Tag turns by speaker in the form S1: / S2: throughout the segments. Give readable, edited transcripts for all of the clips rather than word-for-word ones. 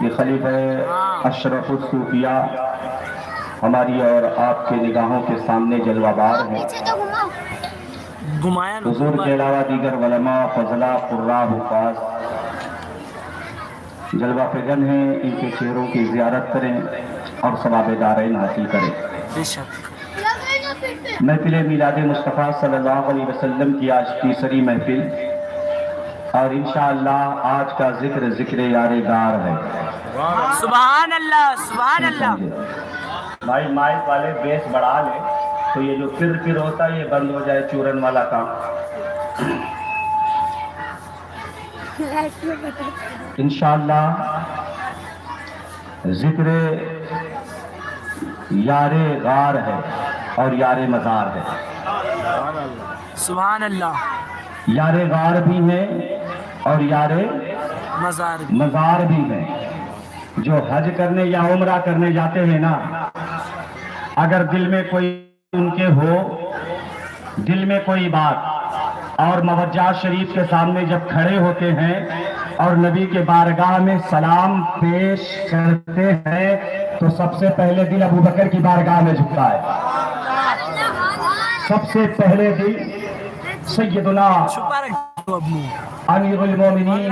S1: یہ خلیفہ اشرف الصوفیہ ہماری اور آپ کے نگاہوں کے سامنے جلوہ بار ہیں۔ حضور کے علاوہ دیگر علماء، فضلاء، قراء، حفاظ جلوہ فگن ہیں، ان کے چہروں کی زیارت کریں اور ثواب دارین حاصل کریں۔ محفل میلاد مصطفیٰ صلی اللہ علیہ وسلم کی آج تیسری محفل، اور انشاءاللہ آج کا ذکر یار غار ہے۔
S2: سبحان اللہ، سبحان اللہ۔
S1: بھائی مائک والے بیس بڑھا لیں تو یہ جو پھر ہوتا ہے یہ بند ہو جائے، چورن والا کام۔ انشاءاللہ ذکر یار غار ہے اور یار مزار ہے۔
S2: سبحان اللہ۔
S1: یار غار بھی ہے اور یار مزار بھی ہے۔ جو حج کرنے یا عمرہ کرنے جاتے ہیں نا، اگر دل میں کوئی ان کے ہو، دل میں کوئی بات، اور موجہ شریف کے سامنے جب کھڑے ہوتے ہیں اور نبی کے بارگاہ میں سلام پیش کرتے ہیں تو سب سے پہلے دل ابو بکر کی بارگاہ میں جھکتا ہے۔ سب سے پہلے دل سیدنا امیر المومنین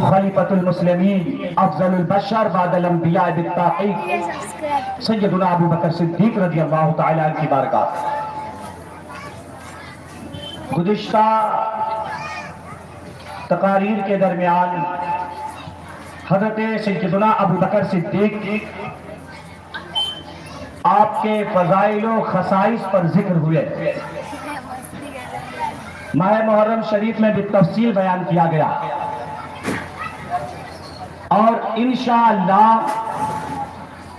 S1: خلیفۃ المسلمین افضل البشر بعد الانبیاء بالتحقیق سیدنا ابو بکر صدیق رضی اللہ تعالیٰ عنہ کی بارگاہ۔ گزشتہ تقاریر کے درمیان حضرت سیدنا ابو بکر صدیق آپ کے فضائل و خصائص پر ذکر ہوئے۔ ماہ محرم شریف میں بالتفصیل بیان کیا گیا، اور انشاءاللہ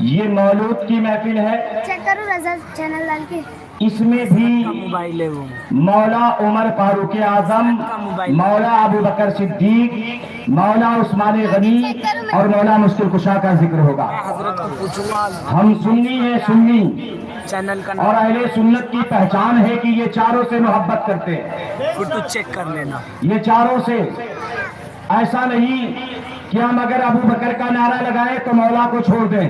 S1: یہ مولود کی محفل ہے۔
S3: چیک کرو رضا چینل ڈال کے۔
S1: اس میں بھی مولا عمر فاروق اعظم، مولا ابو بکر صدیق، مولا عثمان غنی اور مولا مشکل کشا کا ذکر ہوگا۔ ہم سنی ہیں، سنی، اور اہل سنت کی پہچان ہے کہ یہ چاروں سے محبت کرتے ہیں۔
S2: فوٹو چیک کر لینا۔
S1: یہ چاروں سے، ایسا نہیں کہ ہم اگر ابو بکر کا نعرہ لگائیں تو مولا کو چھوڑ دیں۔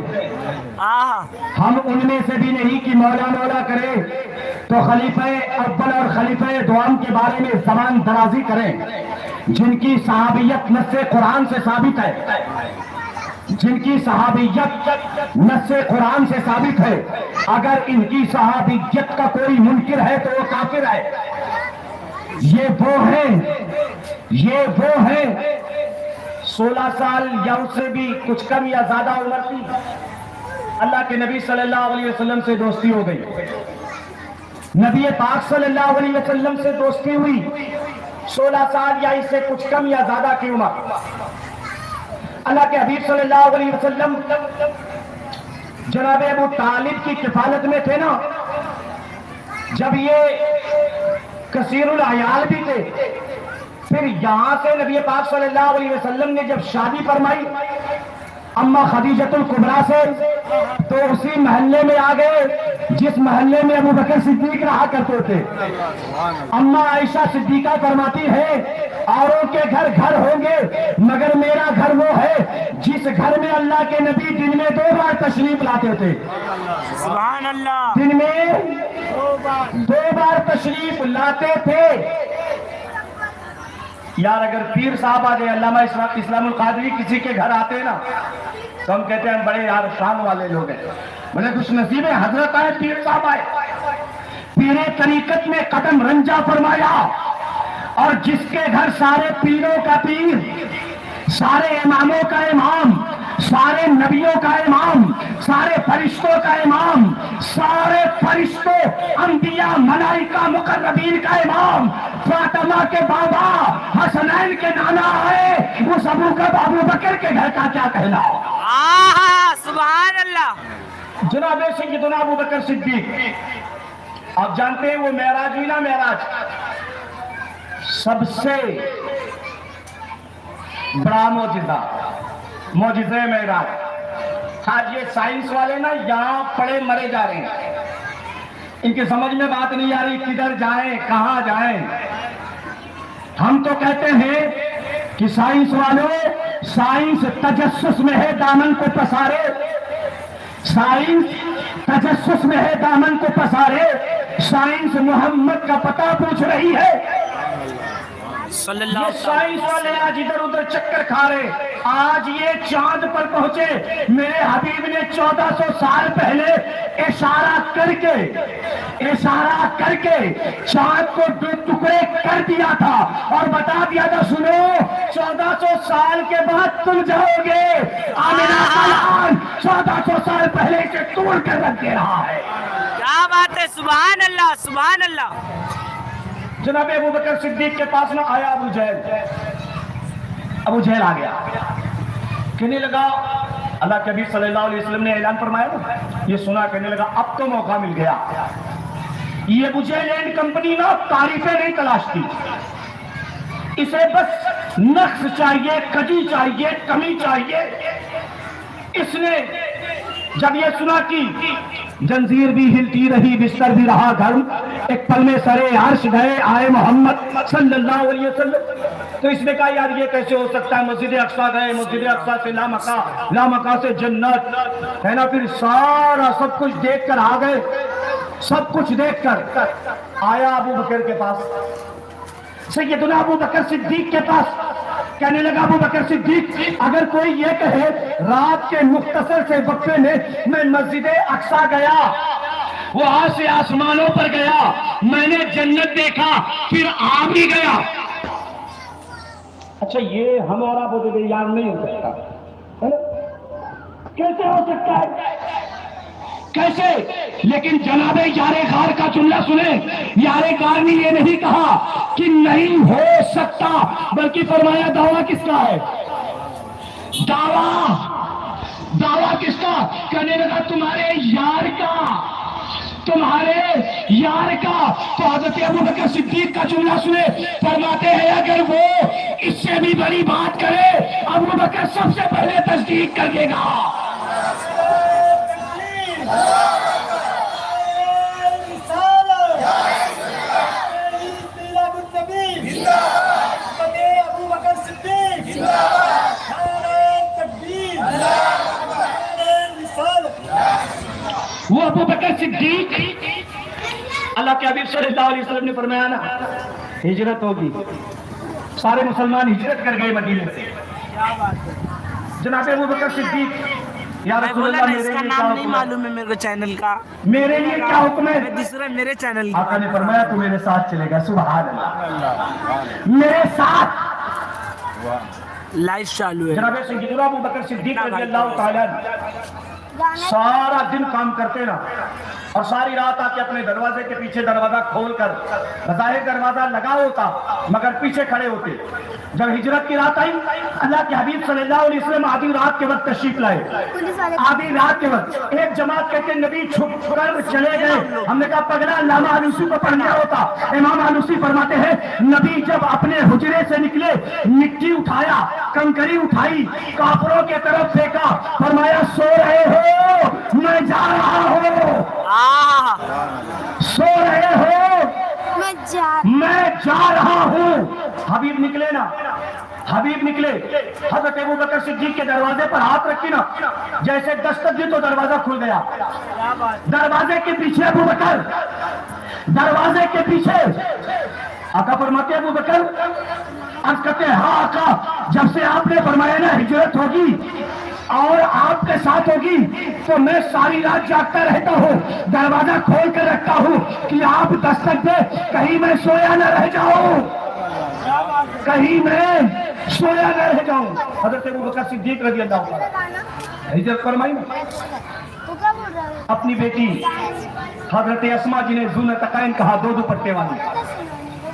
S1: ہم ان میں سے بھی نہیں کہ مولا مولا کرے تو خلیفہ اول اور خلیفہ دوم کے بارے میں زبان درازی کریں، جن کی صحابیت نص قرآن سے ثابت ہے، جن کی صحابیت نص قرآن سے ثابت ہے۔ اگر ان کی صحابیت کا کوئی منکر ہے تو وہ کافر ہے۔ یہ وہ ہیں 16 سال یا اس سے بھی کچھ کم یا زیادہ عمر تھی، اللہ کے نبی صلی اللہ علیہ وسلم سے دوستی ہو گئی، نبی پاک صلی اللہ علیہ وسلم سے دوستی ہوئی، 16 سال یا اس سے کچھ کم یا زیادہ کی عمر۔ اللہ کے حبیب صلی اللہ علیہ وسلم جناب ابو طالب کی کفالت میں تھے نا، جب یہ کثیر العیال بھی تھے، پھر یہاں سے نبی پاک صلی اللہ علیہ وسلم نے جب شادی فرمائی اما خدیجۃ الکبریٰ سے، تو اسی محلے میں آ گئے جس محلے میں ابو بکر صدیق رہا کرتے تھے۔ اما عائشہ صدیقہ فرماتی ہے اوروں کے گھر گھر ہوں گے مگر میرا گھر وہ ہے جس گھر میں اللہ کے نبی دن میں 2 بار تشریف لاتے تھے۔
S2: سبحان اللہ۔
S1: دن میں 2 بار تشریف لاتے تھے۔ یار اگر پیر صاحب آ جائے، علامہ اسلام القادری کسی کے گھر آتے ہیں نا تو ہم کہتے ہیں بڑے یار شان والے لوگ ہیں، بڑے خوش نصیب ہیں، حضرت آئے، پیر صاحب آئے۔ پیر طریقت میں قدم رنجا فرمایا، اور جس کے گھر سارے پیروں کا پیر، سارے اماموں کا امام، سارے نبیوں کا امام، سارے فرشتوں کا امام، سارے فرشتوں، انبیاء، ملائکہ، مقربین کا امام، فاطمہ کے بابا، حسنین کے نانا آئے، اس ابو بکر کے گھر کا کیا کہنا؟
S2: سبحان اللہ۔
S1: جناب سیدنا ابو بکر صدیق، آپ جانتے ہیں وہ معراج ہوئی نا، معراج سب سے بڑا معجزہ معراج۔ آج یہ سائنس والے نا یہاں پڑے مرے جا رہے ہیں، ان کی سمجھ میں بات نہیں آ رہی کدھر جائیں کہاں جائیں۔ ہم تو کہتے ہیں کہ سائنس والوں سائنس تجسس میں ہے دامن کو پسارے، سائنس تجسس میں ہے دامن کو پسارے، سائنس محمد کا پتہ پوچھ رہی ہے۔
S2: صلی اللہ
S1: یہ
S2: علیہ
S1: سائنس والے آج ادھر ادھر چکر کھا رہے، آج یہ چاند پر پہنچے۔ میرے حبیب نے 1400 سال پہلے اشارہ کر کے چاند کو دو ٹکڑے کر دیا تھا اور بتا دیا تھا سنو 1400 سال کے بعد تم جاؤ گے۔ آمنہ کا لال 1400 سال پہلے سے توڑ کر رکھ دے رہا ہے۔
S2: کیا بات ہے، سبحان اللہ سبحان اللہ۔
S1: جناب ابو بکر صدیق کے پاس نہ آیا ابو جہل آ گیا، کہنے لگا اللہ کے حبیب صلی اللہ علیہ وسلم نے اعلان فرمایا نا، یہ سنا، کہنے لگا اب تو موقع مل گیا۔ یہ ابو جہل اینڈ کمپنی نہ تعریفیں نہیں تلاشتی، اسے بس نقص چاہیے، کجی چاہیے، کمی چاہیے۔ اس نے جب یہ سنا کہ جنزیر بھی ہلتی رہی، بستر بھی رہا گرم، ایک پل میں سرے عرش گئے آئے محمد صلی اللہ علیہ وسلم، تو اس نے کہا یار یہ کیسے ہو سکتا ہے، مسجد اقصیٰ گئے، مسجد اقصیٰ سے لامکہ سے جنت ہے نا، پھر سارا سب کچھ دیکھ کر آ گئے، سب کچھ دیکھ کر آیا ابو بکر کے پاس، سیدنا ابو بکر صدیق کے پاس، کہنے لگا ابو بکر صدیق اگر کوئی یہ کہے رات کے مختصر سے وقفے میں میں مسجد اقصیٰ گیا، وہاں سے آسمانوں پر گیا، میں نے جنت دیکھا، پھر آ بھی گیا، اچھا یہ ہم اور آپ کو یاد نہیں ہو سکتا ہے نا؟ کیسے ہو سکتا ہے، کیسے؟ لیکن جناب یار غار کا جملہ سنیں، یار غار نے یہ نہیں کہا کہ نہیں ہو سکتا، بلکہ فرمایا دعویٰ کس کا ہے، دعویٰ کس کا؟ کہنے لگا تمہارے یار کا، تمہارے یار کا۔ تو حضرت ابو بکر صدیق کا جملہ سنے، فرماتے ہیں اگر وہ اس سے بھی بڑی بات کرے ابو بکر سب سے پہلے تصدیق کر دے گا۔ وہ ابو بکر صدیق، اللہ کے حبیب صلی اللہ علیہ وسلم نے فرمایا نا ہجرت ہوگی، سارے مسلمان ہجرت کر گئے مدینے سے۔ جناب ابو بکر صدیق یا رسول اللہ میرے لیے کیا
S2: نام نہیں
S1: حکم ہے؟
S2: معلوم ہے میرے کو چینل کا،
S1: میرے لیے کیا حکم ہے؟
S2: دوسرا میرے چینل
S1: آقا نے فرمایا تو میرے ساتھ چلے گا، سبحان اللہ، میرے ساتھ۔
S2: لائف چالو ہے۔
S1: جناب سیدنا ابو بکر صدیق رضی اللہ تعالیٰ سارا دن کام کرتے نا، اور ساری رات آ کے اپنے دروازے کے پیچھے دروازہ کھول کر، بظاہر دروازہ لگا ہوتا مگر پیچھے کھڑے ہوتے۔ جب ہجرت کی رات آئی، اللہ کے حبیب صلی اللہ علیہ وسلم آدھی رات کے وقت تشریف لائے، آدھی رات کے وقت ایک جماعت کہتے ہیں نبی چھپ کر چلے گئے، ہم نے کہا پگڑا علامہ آلوسی کو پڑھ لیا ہوتا۔ امام آلوسی فرماتے ہیں نبی جب اپنے حجرے سے نکلے، مٹی اٹھایا، کنکری اٹھائی، کافروں کے طرف پھینکا، فرمایا سو رہے ہو میں جا رہا ہوں، سو رہے ہو میں جا رہا ہوں۔ حبیب نکلے نا، حبیب نکلے، حضرت ابو بکر صدیق کے دروازے پر ہاتھ رکھی نا، جیسے دستک دی تو دروازہ کھل گیا۔ دروازے کے پیچھے ابو بکر، دروازے کے پیچھے آقا فرماتے ابو بکر، عرض کرتے ہیں ہاں آقا، جب سے آپ نے فرمایا نا ہجرت ہوگی اور آپ کے ساتھ ہوگی تو میں ساری رات جاگتا رہتا ہوں، دروازہ کھول کر رکھتا ہوں کہ آپ دستک دے، کہیں میں سویا نہ رہ جاؤں، کہیں میں سویا نہ رہ جاؤں۔ حضرت ابو بکر صدیق رضی اللہ عنہ ہجرت فرمائی نا، اپنی بیٹی حضرت اسماء جنہیں ذو نطقین کہا، دو دوپٹے والی،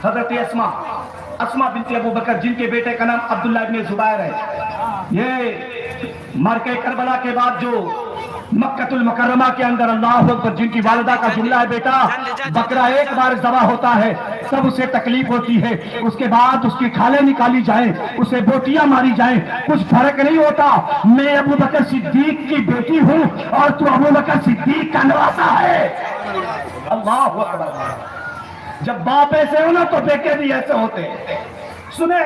S1: حضرت اسماء بنت ابو بکر جن کے بیٹے کا نام عبداللہ ابن زبیر ہے، یہ مرکہ کربلا کے بعد جو مکہ المکرمہ کے اندر اللہ اکبر جن کی والدہ کا جملہ ہے بیٹا بکرا ایک بار ذبح ہوتا ہے تب اسے تکلیف ہوتی ہے، اس کے بعد اس کی کھالیں نکالی جائیں، اسے بوٹیاں ماری جائیں، کچھ فرق نہیں ہوتا۔ میں ابو بکر صدیق کی بیٹی ہوں اور تو ابو بکر صدیق کا نواسا ہے۔ اللہ اکبر، جب باپ ایسے ہو نا تو بیٹے بھی ایسے ہوتے ہیں۔ سنیں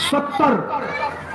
S1: 70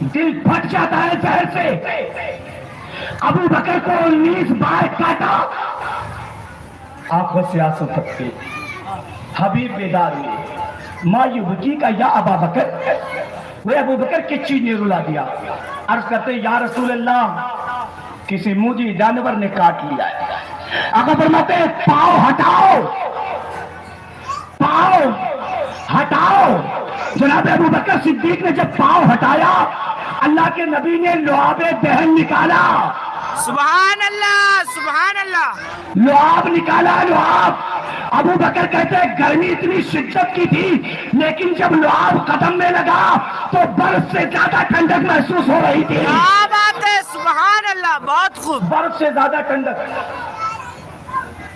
S1: دل پھٹ جاتا ہے زہر سے. ابو بکر کو 19 بار کاٹا, آنکھوں سے آنسو ٹپکے. حبیب بیدار ہوئے, ماں یبکی کا یا ابا بکر, وہ ابو بکر کس چیز نے رلا دیا؟ عرض کرتے یا رسول اللہ کسی موذی جانور نے کاٹ لیا ہے. آقا فرماتے ہیں پاؤں ہٹاؤ, پاؤں ہٹاؤ. جناب ابو بکر صدیق نے جب پاؤں ہٹایا, اللہ کے نبی نے لعاب دہن نکالا.
S2: سبحان اللہ سبحان اللہ.
S1: لعاب نکالا, لعاب. ابو بکر کہتے ہیں گرمی اتنی شدت کی تھی, لیکن جب لعاب قدم میں لگا تو برف سے زیادہ ٹھنڈک محسوس ہو رہی تھی.
S2: کیا بات ہے, سبحان اللہ, بہت خوب.
S1: برف سے زیادہ ٹھنڈک.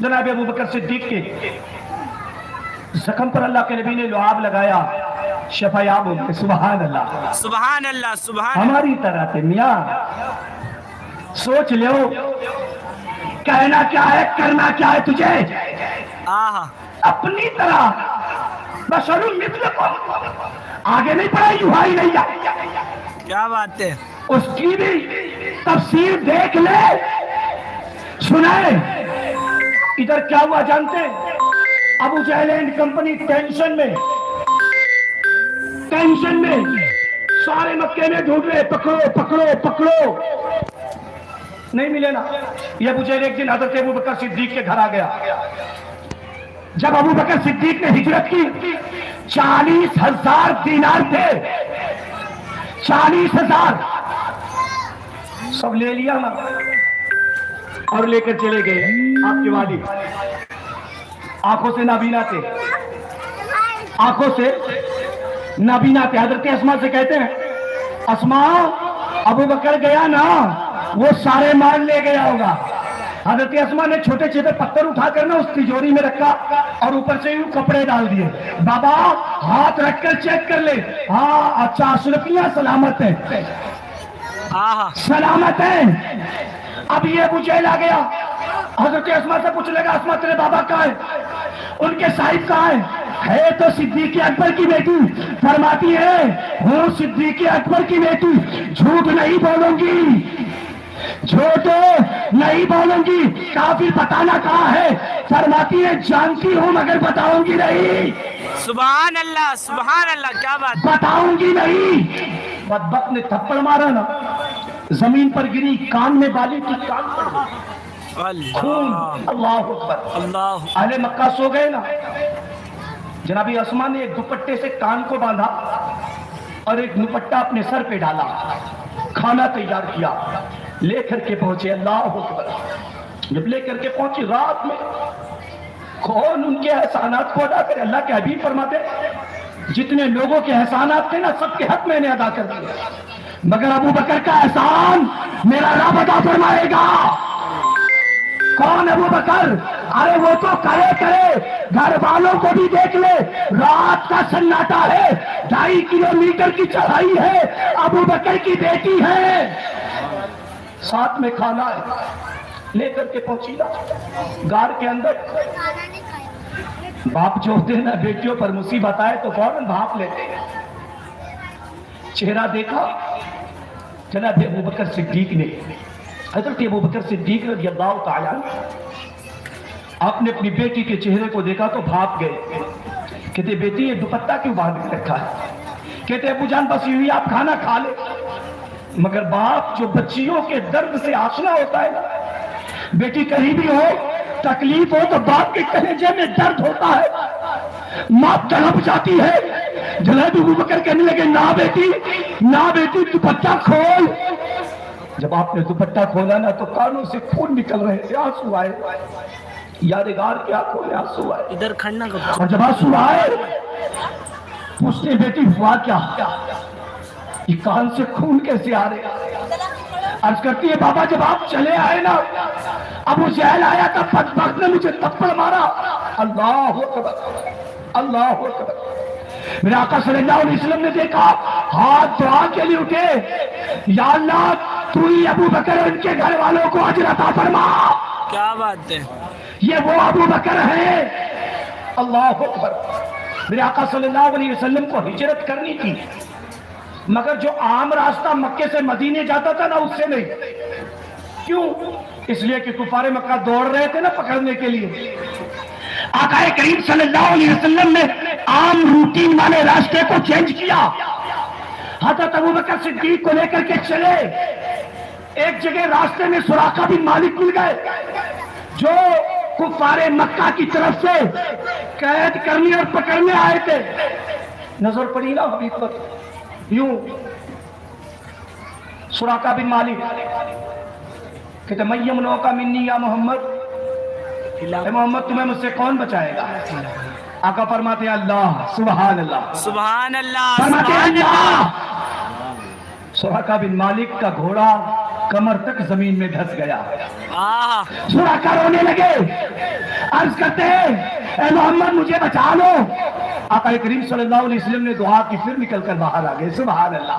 S1: جناب ابو بکر صدیق کے زخم پر اللہ کے نبی نے لعاب لگایا, شفا یاب ہو گئے. سبحان اللہ
S2: سبحان اللہ سبحان اللہ.
S1: ہماری طرح تھے میاں. سوچ لو کہنا کیا ہے, کرنا کیا ہے تجھے.
S2: آہا
S1: اپنی طرح بشر مثلکم, آگے نہیں پڑھا یوحائی نہیں ہے.
S2: کیا بات ہے.
S1: اس کی بھی تفسیر دیکھ لے, سنائے. ادھر کیا ہوا جانتے ہیں؟ ابو جہل اینڈ کمپنی ٹینشن میں سارے مکے میں ڈھونڈ رہے, پکڑو پکڑو پکڑو, نہیں ملے نا. یہ ابو جہل ایک دن حضرت ابو بکر صدیق کے گھر آ گیا. جب ابو بکر صدیق نے ہجرت کی 40,000 دینار تھے, 40,000 سب لے لیا نا اور لے کر چلے گئے. آپ کے والد آنکھوں سے نابینا تھے, آنکھوں سے نابینا تھے. حضرت اسما سے کہتے ہیں اسما ابو بکر گیا نا وہ سارے مال لے گیا ہوگا. حضرت اسما نے چھوٹے چھوٹے پتھر اٹھا کر نا اس تجوری میں رکھا اور اوپر سے یوں کپڑے ڈال دیے. بابا ہاتھ رکھ کر چیک کر لے, ہاں اچھا اشرفیاں سلامت ہیں,
S2: آہا
S1: سلامت ہیں. اب یہ ابو جہل آ گیا, حضرت اسما سے پوچھ لے گا اسما تیرے بابا کہاں ہے, ان کے صاحب کہاں ہے تو صدیق اکبر کی بیٹی. فرماتی ہے ہوں صدیق اکبر کی بیٹی, جھوٹ نہیں بولوں گی, جھوٹ نہیں بولوں گی. کافر بتانا کہاں ہے؟ فرماتی ہے جانتی ہوں مگر بتاؤں گی نہیں.
S2: سبحان اللہ سبحان اللہ. کیا بات.
S1: بتاؤں گی نہیں. بدبخت نے تھپڑ مارا نا, زمین پر گری, کان میں بالی کی, کان پر خون.
S2: اللہ
S1: اللہ اکبر.
S2: اللہ.
S1: اہل مکہ سو گئے نا. جنابی اسما نے ایک دوپٹے سے کان کو باندھا اور ایک دوپٹہ اپنے سر پہ ڈالا, کھانا تیار کیا, لے کر کے پہنچے. اللہ اکبر. جب لے کر کے پہنچی رات میں, کون ان کے احسانات کو ادا کرے؟ اللہ کے حبیب فرماتے جتنے لوگوں کے احسانات تھے نا سب کے حق میں نے ادا کر دیا, مگر ابو بکر کا احسان میرا رب ادا فرمائے گا. کون ابو بکر؟ ارے وہ تو کرے, گھر والوں کو بھی دیکھ لے, رات کا سناٹا ہے, 2.5 کلومیٹر کی چڑھائی ہے, ابو بکر کی بیٹی ہے, ساتھ میں کھانا ہے, لے کر کے پہنچی نا غار کے اندر. باپ جو ہوتے ہیں نا بیٹیوں پر مصیبت آئے تو فوراً بھاپ لیتے ہیں. چہرہ دیکھا جناب ابو بکر صدیق نے, حضرت ابو بکر صدیق رضی اللہ تعالی عنہ, آپ نے اپنی بیٹی کے چہرے کو دیکھا تو بھاپ گئے. کہتے بیٹی یہ دوپٹہ کیوں باندھ کے رکھا ہے؟ کہتے ابو جان بس یوں ہی آپ کھانا کھا لے. مگر باپ جو بچیوں کے درد سے آشنا ہوتا ہے نا, بیٹی کہیں بھی ہو تکلیف ہو تو باپ کے کلیجے میں درد ہوتا ہے, ماں تڑپ جاتی ہے. جناب ابو بکر کہنے لگے نہ بیٹی دوپٹہ کھول. جب آپ نے دوپٹہ کھولا نا تو کانوں سے خون نکل رہے تھے, آنسو آئے. یادگار کیا کھولے, آنسو آئے.
S2: ادھر کھڑنا کو
S1: اور جب آنسو آئے پوچھتے بیٹی ہوا کیا, یہ کان سے خون کیسے آ رہے؟ عرض کرتی ہے بابا جب آپ چلے آئے نا ابو جہل آیا تھا, بدبخت نے مجھے تھپڑ مارا. اللہ اکبر, اللہ اکبر. میرے آقا صلی اللہ علیہ وسلم نے دیکھا, ہاتھ دعا کے لیے اٹھے, یا اللہ تو ہی ابو بکر اور ان کے گھر والوں کو اجر عطا فرما.
S2: کیا بات ہے.
S1: یہ وہ ابو بکر ہے. اللہ اکبر. میرے آقا صلی اللہ علیہ وسلم کو ہجرت کرنی تھی مگر جو عام راستہ مکے سے مدینے جاتا تھا نا اس سے نہیں. کیوں؟ اس لیے کہ کفار مکہ دوڑ رہے تھے نا پکڑنے کے لیے. آقا کریم صلی اللہ علیہ وسلم نے عام روٹین والے راستے کو چینج کیا. حضرت ابوبکر صدیق کو لے کر کے چلے. ایک جگہ راستے میں سراقہ بن مالک مل گئے جو کفار مکہ کی طرف سے قید کرنے اور پکڑنے آئے تھے. نظر پڑی نا حبیب پر یوں. سراقہ بن مالک کہتے من یمنعک منی یا محمد, اے محمد تمہیں مجھ سے کون بچائے گا؟ آقا فرماتے ہیں اللہ. سبحان اللہ
S2: سبحان اللہ
S1: فرماتے ہیں
S2: سبحان اللہ.
S1: اللہ. سراقہ بن مالک کا گھوڑا کمر تک زمین میں دھس گیا. سراقہ رونے لگے, عرض کرتے ہیں اے محمد مجھے بچا لو. آقا کریم صلی اللہ علیہ وسلم نے دعا کی, پھر نکل کر باہر آ گئے. سبحان اللہ.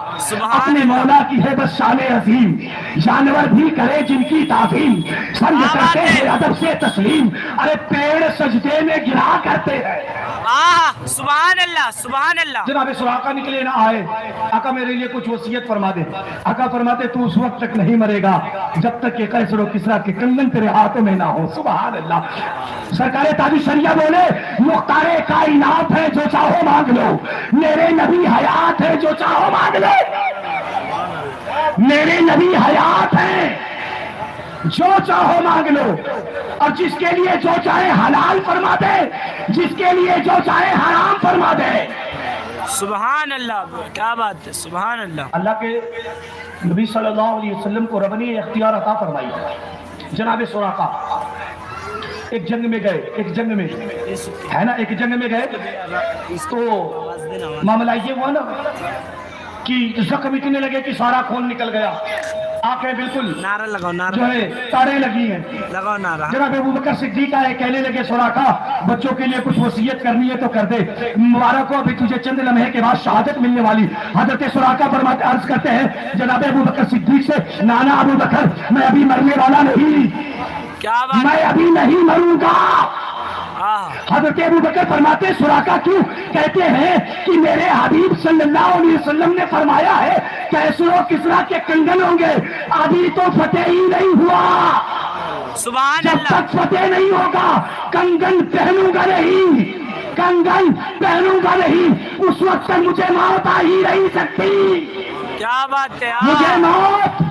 S1: اپنے مولا کی ہے بس شان عظیم, جانور بھی کرے جن کی تعظیم, سنگ کرتے ہیں ادب سے تسلیم, ارے پیڑ سجدے میں گرا کرتے ہیں.
S2: سبحان اللہ سبحان اللہ.
S1: جناب سراقہ نکلے نہ آئے. آقا میرے لیے کچھ وصیت فرما دے. آقا فرماتے تو اس وقت تک نہیں مرے گا جب تک کہ قیصر و کسریٰ کے کنگن تیرے ہاتھوں میں نہ ہو. سبحان اللہ. سرکار تاج الشریعہ بولے مختار کائنات ہے جو چاہو مانگ لو, میرے نبی حیات ہے جو چاہو مانگ لو. میرے نبی حیات ہے جو چاہو مانگ لو, اور جس کے لیے جو چاہے حلال فرما دے, جس کے لیے جو چاہے حرام فرما دے.
S2: سبحان اللہ, کیا بات ہے. سبحان اللہ.
S1: اللہ کے نبی صلی اللہ علیہ وسلم کو رب نے اختیار عطا فرمائی. جناب سراقہ ایک جنگ میں گئے, ایک جنگ میں ہے نا, ایک جنگ میں گئے تو معاملہ یہ ہوا نا کہ زخم اتنے لگے کہ سارا خون نکل گیا, آنکھیں بالکل
S2: نعرہ لگاؤ, نعرہ
S1: جو ہے تاریں لگی ہیں.
S2: لگاؤ نعرہ.
S1: جناب ابوبکر صدیق آئے, کہنے لگے سراقہ بچوں کے لیے کچھ وصیت کرنی ہے تو کر دے, مبارک ہو ابھی تجھے چند لمحے کے بعد شہادت ملنے والی. حضرت سراقہ فرماتے عرض کرتے ہیں جناب ابوبکر صدیق سے نانا ابوبکر میں ابھی مرنے والا نہیں,
S2: کیا بات.
S1: میں ابھی نہیں مروں گا. حضرت ابوبکر فرماتے سراقہ کیوں؟ کہتے ہیں کہ میرے حبیب صلی اللہ علیہ وسلم نے فرمایا ہے قیصر و کسریٰ کے کنگن ہوں گے, ابھی تو فتح ہی نہیں ہوا.
S2: سبحان
S1: جب
S2: اللہ.
S1: تک فتح نہیں ہوگا کنگن پہنوں گا نہیں, کنگن پہنوں گا نہیں, اس وقت تک مجھے موت آ ہی نہیں سکتی.
S2: کیا بات ہے.
S1: مجھے موت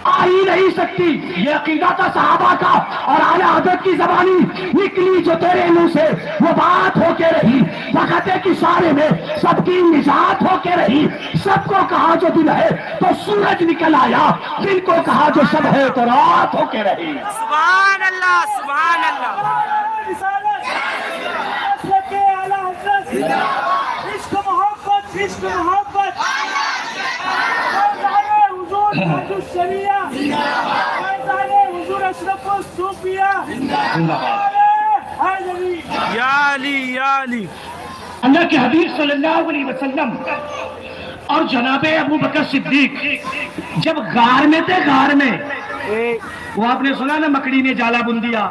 S1: آ ہی نہیں سکتی. یہ عقیدہ تھا صحابہ کا, اور اعلی حضرت کی زبانی نکلی جو تیرے منہ سے وہ بات ہو کے رہی. وقت کی سارے میں سب کی نجات ہو کے رہی. سب کو کہا جو دن ہے تو سورج نکل آیا, دن کو کہا جو شب ہے تو رات ہو کے رہی.
S2: سبحان اللہ سبحان اللہ.
S4: عشق محبت عشق محبت حضور اشرف الصوفیہ.
S2: یا علی یا علی.
S1: اللہ کے حبیب صلی اللہ علیہ وسلم اور جناب ابوبکر صدیق جب غار میں تھے, غار میں وہ آپ نے سنا نا مکڑی نے جالا بن دیا,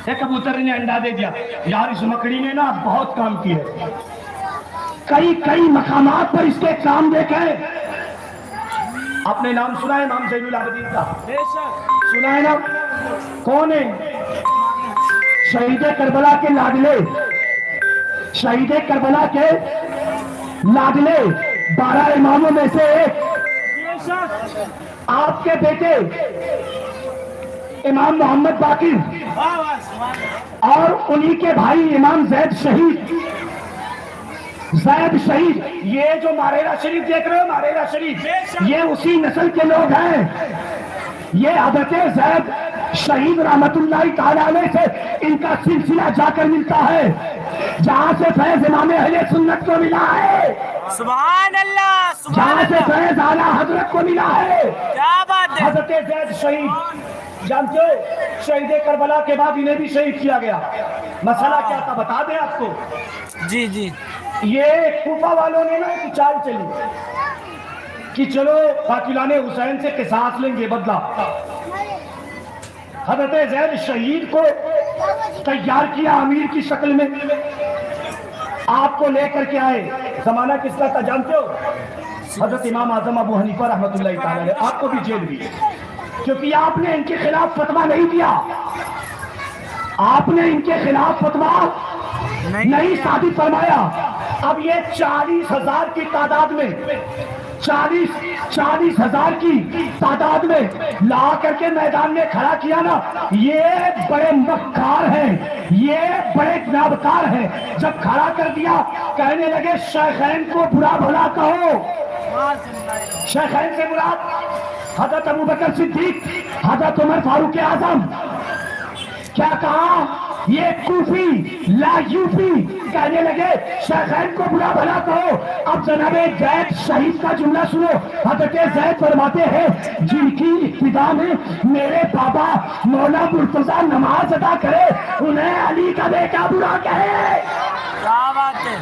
S1: ایک کبوتر نے انڈا دے دیا. یار اس مکڑی نے نا بہت کام کی ہے, کئی مقامات پر اس کے کام دیکھے. آپ نے نام سنا ہے امام زین العابدین کا؟ سنا ہے نا؟ کون ہے؟ شہید کربلا کے لاڈلے, شہید کربلا کے لاڈلے 12 اماموں میں سے ایک آپ کے بیٹے امام محمد باقر, اور انہی کے بھائی امام زید شہید. زید شہید, یہ جو ماریرا شریف دیکھ رہے ہو, ماریرا شریف, یہ اسی نسل کے لوگ ہیں. یہ حضرت زید شہید رحمت اللہ تعالیٰ علیہ سے ان کا سلسلہ جا کر ملتا ہے, جہاں سے فیض امام اہل سنت کو ملا ہے.
S2: سبحان اللہ سبحان
S1: جہاں سے
S2: اللہ.
S1: فیض اعلیٰ حضرت کو ملا ہے.
S2: کیا بات ہے.
S1: حضرت زید شہید جانتے ہو, شہید کربلا کے بعد انہیں بھی شہید کیا گیا. مسئلہ کیا تھا بتا دیں آپ کو.
S2: جی جی.
S1: یہ کوفہ والوں نے نا ایک چال چلی کہ چلو قاتلان حسین سے قصاص لیں گے, بدلہ. حضرت زید شہید کو تیار کیا امیر کی شکل میں, آپ کو لے کر کے آئے. زمانہ کس کا تھا جانتے ہو؟ حضرت امام اعظم ابو حنیفہ رحمۃ اللہ تعالی علیہ. آپ کو بھی جیل دی کیونکہ آپ نے ان کے خلاف فتویٰ نہیں دیا. آپ نے ان کے خلاف فتویٰ نہیں ثابت فرمایا. اب یہ 40,000 کی تعداد میں 40,000 کی تعداد میں لا کر کے میدان میں کھڑا کیا نا. یہ بڑے مکار ہیں, یہ بڑے جنابکار ہیں. جب کھڑا کر دیا کہنے لگے شیخین کو برا بھلا کہو. شیخین سے مراد حضرت ابو بکر صدیق, حضرت عمر فاروق اعظم. کیا کہا؟ یہ کوفی لا یوفی کہنے لگے شیخین کو برا بھلا کہو. اب جناب زید شہید کا جملہ سنو. حضرت زید فرماتے ہیں جن کی ابتدا میں میرے بابا مولا مرتضیٰ نماز ادا کرے انہیں علی کا بیٹا برا کہے.
S2: کیا بات ہے,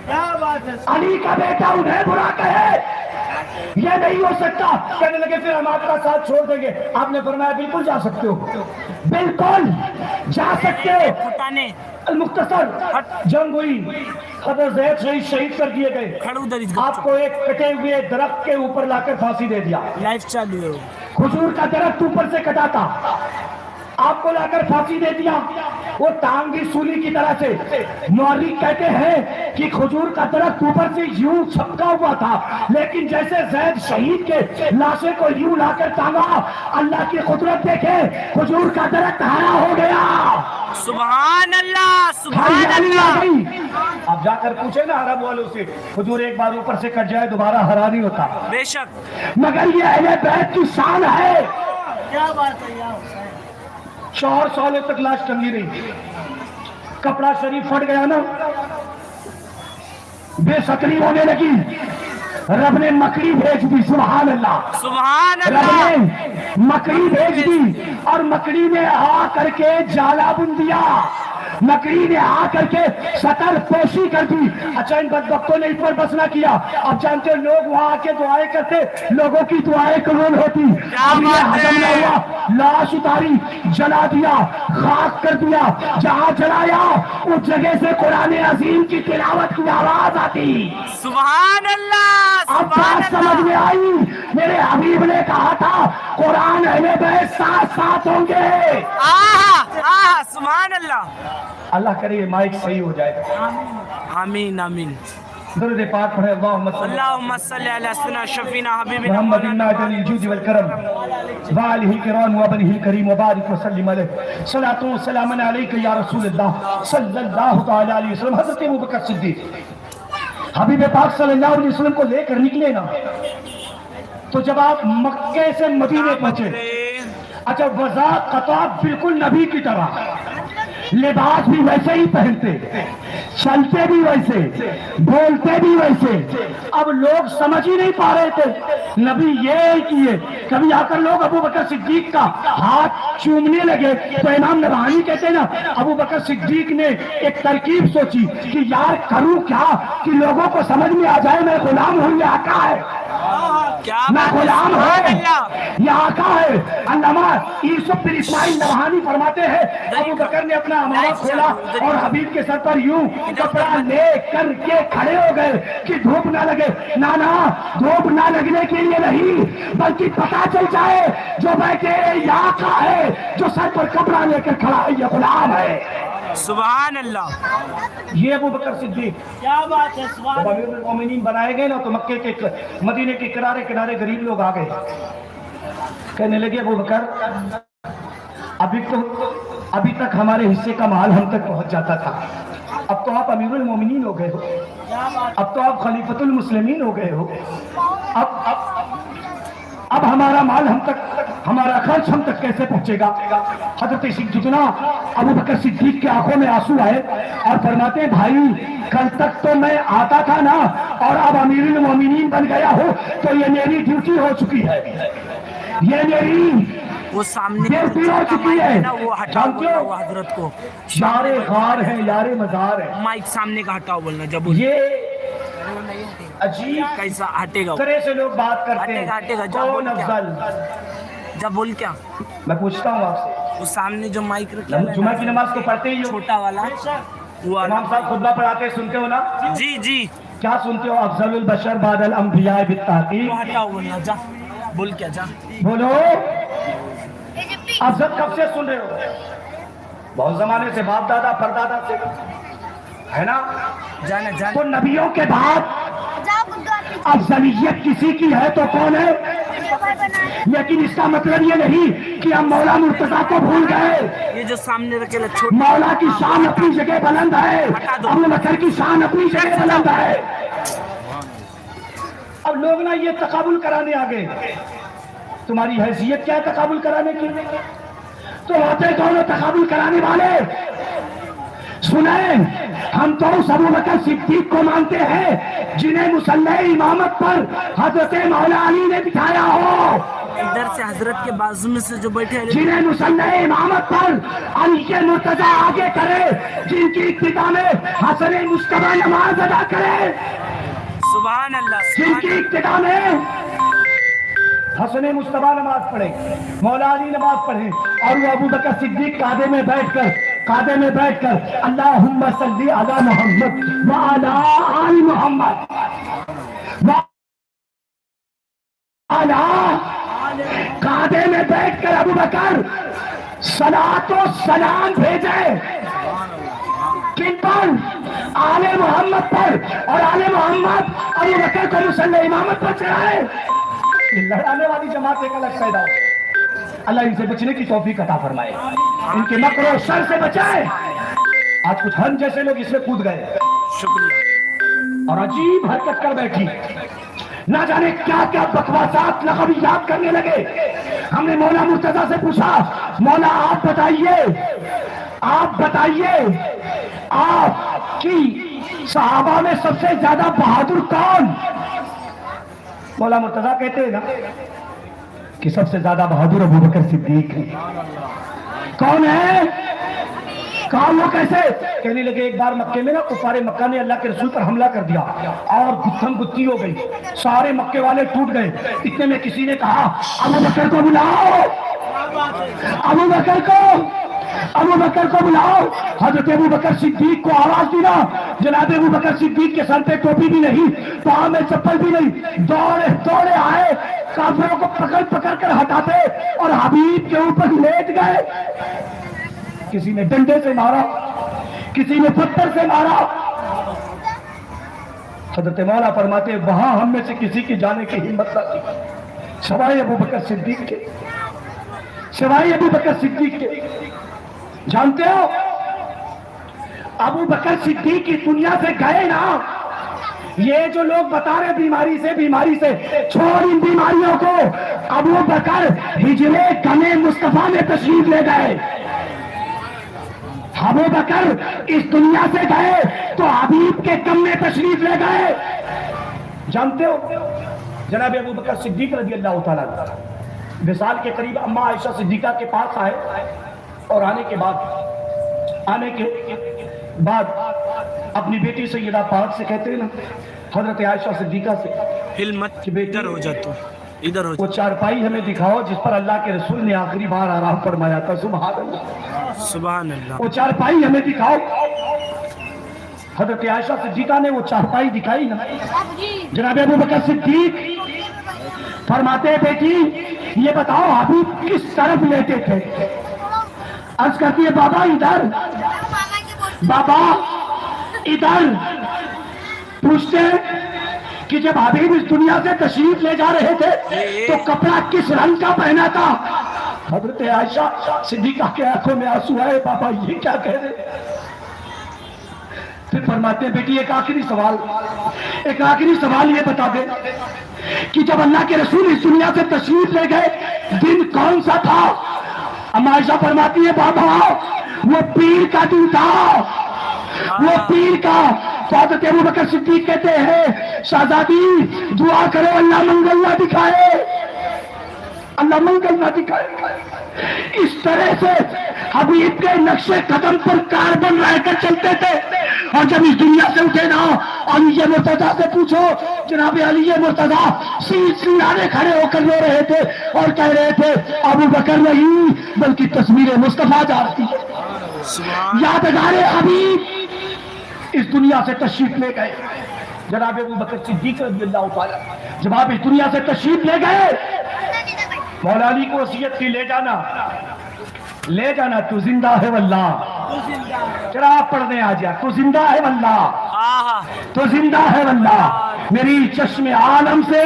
S4: کیا بات ہے.
S1: علی کا بیٹا انہیں برا کہے, یہ نہیں ہو سکتا. کہنے لگے پھر ہم آپ کا ساتھ چھوڑ دیں گے. آپ نے فرمایا بالکل جا سکتے ہو, بالکل جا سکتے ہو.
S2: پھٹانے
S1: المختصر جنگ ہوئی, حضرت زید شہید کر دیے گئے.
S2: کھڑو در
S1: آپ کو ایک کٹے ہوئے درخت کے اوپر لا کر پھانسی دے دیا.
S2: لائف چالو ہے.
S1: کھجور کا درخت اوپر سے کٹا تھا, آپ کو لا کر پھانسی دے دیا. وہ ٹانگی سولی کی طرح سے. مورخ کہتے ہیں کہ کھجور کا درخت اوپر سے یوں چھپکا ہوا تھا, لیکن جیسے زید شہید کے لاشے کو یوں لا کر ٹانگا, اللہ کی قدرت دیکھے کھجور کا درخت ہرا ہو گیا.
S2: سبحان اللہ, سبحان
S1: ہریالی آ
S2: اللہ.
S1: گئی. اب جا کر پوچھے نا عرب والوں سے, کھجور ایک بار اوپر سے کٹ جائے دوبارہ ہرا نہیں ہوتا.
S2: بے شک.
S1: مگر یہ اہل بیت کی شان ہے.
S4: کیا بات ہے یا حسین.
S1: 4 سالوں تک لاش ٹنگی رہی. کپڑا شریف پھٹ گیا نا, بے شکلی ہونے لگی. رب نے مکڑی بھیج دی. سبحان اللہ,
S2: سبحان
S1: رب
S2: اللہ.
S1: نے مکڑی بھیج دی اور مکڑی نے آ کر کے جالا بن دیا. مکڑی نے آ کر کے سطر پوشی کر دی. اچھا ان بدبختوں نے اس پر بس نہ کیا. اب جانتے لوگ وہاں آ کے دعائیں کرتے, لوگوں کی دعائیں قبول ہوتی. اب یہ ہضم نہ ہوا, لاش اتاری, جلا دیا, خاک کر دیا. جہاں جلایا اس جگہ سے قرآن عظیم کی تلاوت کی آواز آتی.
S2: سبحان اللہ,
S1: اب
S2: سبحان
S1: بات سمجھ میں
S2: اللہ.
S1: آئی. میرے حبیب نے کہا تھا قرآن اہل بیت ساتھ ساتھ ہوں گے.
S2: آہا, سبحان اللہ.
S1: اللہ کرے یہ مائک صحیح ہو جائے.
S2: آمین آمین.
S1: درود پاک پڑھے. اللہم صلی
S2: اللہم صلی علی سیدنا شفینا حبیبنا
S1: محمد الناجل الجود والکرم وآلہ الکرام وابنہ الکریم وبارک وسلم علیہ. صلاۃ و سلام علیک یا رسول اللہ صلی اللہ تعالی علیہ وسلم. حضرت ابوبکر صدیق حبیب پاک صلی اللہ علیہ وسلم کو لے کر نکلے نا, تو جب آپ مکے سے مدینے پہنچے, اچھا وضاحت بالکل نبی کی طرح, لباس بھی ویسے ہی پہنتے, چلتے بھی ویسے, بولتے بھی ویسے. اب لوگ سمجھ ہی نہیں پا رہے تھے نبی یہ کیے. کبھی آ کر لوگ ابو بکر صدیق کا ہاتھ چومنے لگے تو امام نبہانی کہتے ہیں نا ابو بکر صدیق نے ایک ترکیب سوچی کہ یار کروں کیا کہ لوگوں کو سمجھ میں آ جائے میں غلام ہوں, یہ آقا ہے, میں غلام ہوں, یہ آقا ہے. علامہ یوسف بن اسماعیل نبہانی فرماتے ہیں ابو بکر نے اپنا امامہ کھولا اور حبیب کے سر پر یوں کپڑا لے کر کے کھڑے ہو گئے کہ دھوپ نہ لگے. نانا دھوپ نہ لگنے کے لیے نہیں, بلکہ پتا چل جائے جو بیٹھے یہ آقا ہے, جو سر پر کپڑا لے کر کھڑا ہے, یہ غلام ہے.
S2: سبحان اللہ.
S1: یہ ابو بکر صدیق
S4: کیا بات ہے. سبحان
S1: جب امیر المومنین بنائے گئے نا تو مکے کے مدینے کے کنارے کنارے غریب لوگ آ گئے. کہنے لگے ابو بکر ابھی تک ہمارے حصے کا مال ہم تک پہنچ جاتا تھا, اب تو آپ امیر المومنین ہو گئے ہو, اب تو آپ خلیفۃ المسلمین ہو گئے ہو, اب ہمارا مال ہم تک, ہمارا خرچ ہم تک کیسے پہنچے گا. حضرت جتنا ابو بکر صدیق کے آنکھوں میں آنسو آئے اور فرماتے ہیں بھائی کل تک تو میں آتا تھا نا, اور اب امیر المومنین بن گیا ہو تو یہ میری ڈیوٹی ہو چکی ہے, یہ میری
S2: وہ سامنے
S1: ڈیوٹی ہو چکی ہے.
S2: وہ ہٹاؤ بولنا, وہ حضرت کو
S1: یار غار ہے, یار مزار ہے.
S2: مائک سامنے کا ہٹاؤ بولنا. جب
S1: یہ عجیب
S2: کیسا ہٹے گا,
S1: طرح سے لوگ بات کرتے
S2: ہٹے گا.
S1: ہیں کون افضل.
S2: جب بول کیا
S1: میں پوچھتا ہوں آپ سے,
S2: وہ سامنے جو مائک رکھا
S1: جمعہ کی نماز کو پڑھتے ہی ہو,
S2: چھوٹا والا,
S1: امام صاحب خطبہ پڑھاتے سنتے ہو نا؟
S2: جی جی
S1: کیا سنتے ہو؟ افضل البشر بعد الانبیاء بالتحقیق.
S2: ہٹاؤ بولنا جا بول کیا جا
S1: بولو افضل کب سے سن رہے ہو؟ بہت زمانے سے، باپ دادا پردادا سے ہے نا.
S2: جانا جانا
S1: تو نبیوں کے بعد افضلیت کسی کی ہے تو کون ہے؟ لیکن اس کا مطلب یہ نہیں کہ ہم مولا مرتضیٰ کو بھول گئے.
S2: یہ جو سامنے رکھے چھوٹی
S1: مولا کی شان اپنی جگہ بلند ہے، ابو بکر کی شان اپنی جگہ بلند ہے. اب لوگ نا یہ تقابل کرانے آگے. تمہاری حیثیت کیا ہے تقابل کرانے کی؟ تو ہوتے کون ہو تقابل کرانے والے؟ سنیں، ہم تو اس ابو بکر صدیق کو مانتے ہیں جنہیں مصلی امامت پر حضرت مولا علی نے بٹھایا ہو،
S2: ادھر سے حضرت کے بازو میں سے جو بیٹھے ہیں
S1: جنہیں مصلی امامت پر علی کے مرتضیٰ آگے کرے، جن کی ابتدا میں حسن مشتبہ نماز ادا کرے،
S2: سبحان اللہ
S1: جن
S2: سبحان
S1: کی ابتدا میں حسن مشتبہ نماز پڑھے، مولا علی نماز پڑھے، اور وہ ابو بکر صدیق قعدے میں بیٹھ کر اللہم صلی علی محمد وعلی آل محمد قعدے میں بیٹھ کر ابو بکر صلاۃ و سلام بھیجے. کن پر؟ آل محمد پر، اور آل محمد ابو بکر کو مصلی امامت پر چڑھائے. لڑانے والی جماعت ایک الگ پیدا ہو. اللہ ان سے بچنے کی توفیق عطا فرمائے، ان کے مکر و شر سے بچائے. آج کچھ ہم جیسے لوگ اس میں کود گئے
S2: شکریہ.
S1: اور عجیب حرکت کر بیٹھی، نہ جانے کیا کیا بکواسات لقبیات کرنے لگے. ہم نے مولا مرتضیٰ سے پوچھا، مولا آپ بتائیے آپ کی صحابہ میں سب سے زیادہ بہادر کون؟ مولا مرتضیٰ کہتے ہیں نا کہ سب سے زیادہ بہادر ابو بکر صدیق ہیں. کون ہے؟ کون وہ کیسے؟ کہنے لگے ایک بار مکے میں نا کفار مکہ نے اللہ کے رسول پر حملہ کر دیا اور گتھم گتی ہو گئی، سارے مکے والے ٹوٹ گئے. اتنے میں کسی نے کہا ابو بکر کو بلاؤ، ابو بکر کو بلاؤ. حضرت ابو بکر صدیق کو آواز دینا. جناب ابو بکر صدیق کے سر پہ ٹوپی بھی نہیں، پاؤں میں چپل بھی نہیں، دوڑے آئے، کافروں کو پکڑ کر ہٹاتے اور حبیب کے اوپر لیٹ گئے. کسی نے ڈنڈے سے مارا، کسی نے پتھر سے مارا. حضرت مولا فرماتے وہاں ہم میں سے کسی کی جانے کی ہمت نہ تھی سوائے ابو بکر صدیق کے، سوائے ابو بکر صدیق کے. جانتے ہو ابو بکر صدیق کی دنیا سے گئے نا. یہ جو لوگ بتا رہے بیماری سے چھوڑ ان بیماریوں کو. ابو بکر ہجر غم مصطفیٰ میں تشریف لے گئے. ابو بکر اس دنیا سے گئے تو حبیب کے غم میں تشریف لے گئے. جانتے ہو جناب ابو بکر صدیق رضی اللہ تعالیٰ وصال کے قریب اماں عائشہ صدیقہ کے پاس آئے، اور آنے کے بعد اپنی بیٹی سیدہ پاک سے کہتے ہیں نا، حضرت عائشہ صدیقہ سے،
S2: ہلمت ادھر ہو جا تو ادھر ہو
S1: وہ
S2: جا.
S1: چارپائی ہمیں دکھاؤ جس پر اللہ کے رسول نے آخری بار آرام فرمایا تھا. سبحان اللہ.
S2: سبحان اللہ.
S1: وہ چارپائی ہمیں دکھاؤ. حضرت عائشہ صدیقہ نے وہ چارپائی دکھائی نا. جناب ابو بکر صدیق فرماتے بیٹی یہ بتاؤ حبیب کس طرف لیتے تھے؟ عرض کرتی ہے بابا ادھر، بابا ادھر. پوچھتے کہ جب حبیب اس دنیا سے تشریف لے جا رہے تھے تو کپڑا کس رنگ کا پہنا تھا؟ حضرت عائشہ صدیقہ کے آنکھوں میں آنسو آئے. بابا یہ کیا کہہ رہے؟ پھر فرماتے ہیں بیٹی ایک آخری سوال یہ بتا دے کہ جب اللہ کے رسول اس دنیا سے تشریف لے گئے دن کون سا تھا؟ اما عائشہ فرماتی ہے بابا وہ پیر کا دن تھا، وہ پیر کا. تو حضرت ابو بکر صدیق کہتے ہیں شہزادی دعا کرو اللہ منگل نہ دکھائے، اللہ منگل نہ دکھائے. اس طرح سے حبیب کے نقش قدم پر کاربن رہ کر چلتے تھے. اور جب اس دنیا سے اٹھے نا علی مرتضیٰ سے پوچھو، جناب علی مرتضیٰ سینے کھڑے ہو کر رو رہے تھے اور کہہ رہے تھے ابو بکر نہیں بلکہ تصویر مصطفیٰ جا رہی ہے، یادگار حبیب اس دنیا سے تشریف لے گئے. جناب ابو بکر صدیق رضی اللہ تعالیٰ جب آپ اس دنیا سے تشریف لے گئے، مولا علی کو وصیت کی لے جانا تو زندہ ہے واللہ. چرا آپ پڑھنے آ جا، تو زندہ ہے واللہ، تو زندہ ہے واللہ، میری چشم عالم سے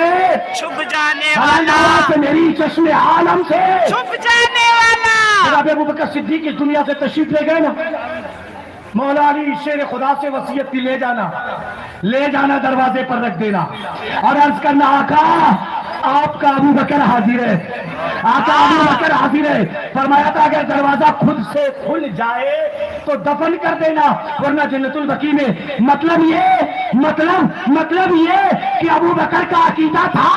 S2: چھپ جانے والا،
S1: سے میری چشم عالم سے
S2: چھپ جانے والا.
S1: جناب ابو بکر صدیق اس دنیا سے تشریف لے گئے نا، مولا علی شیر خدا سے وصیت کی لے جانا دروازے پر رکھ دینا اور عرض کرنا آقا آپ کا ابو بکر حاضر ہے، آقا ابو بکر حاضر ہے. فرمایا تھا اگر دروازہ خود سے کھل جائے تو دفن کر دینا ورنہ جنت البقیع میں. مطلب یہ کہ ابو بکر کا عقیدہ تھا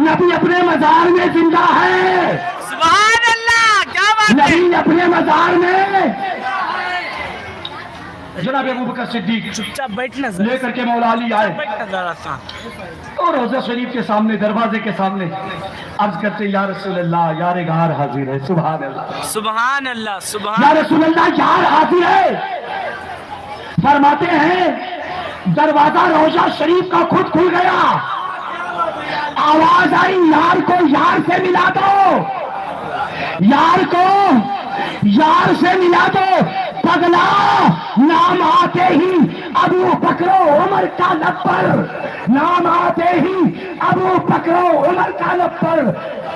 S1: نبی اپنے مزار میں زندہ ہے،
S2: سبحان اللہ، کیا بات ہے.
S1: نبی اپنے مزار میں. جناب ابو بکر صدیق
S2: چپ چاپ بیٹھنا
S1: لے کر کے مولا علی آئے
S2: بیٹھنا ذرا سا.
S1: اور روضہ شریف کے سامنے دروازے کے سامنے عرض کرتے یا رسول اللہ یار غار حاضر ہے. سبحان اللہ،
S2: سبحان اللہ، سبحان.
S1: یا رسول اللہ یار حاضر ہے. فرماتے ہیں دروازہ روضہ شریف کا خود کھل گیا، آواز آئی یار کو یار سے ملا دو، یار کو یار سے ملا دو. پگلا نام آتے ہی ابو بکر و عمر کا لب پر، نام آتے ہی ابو بکر و عمر کا لب پر.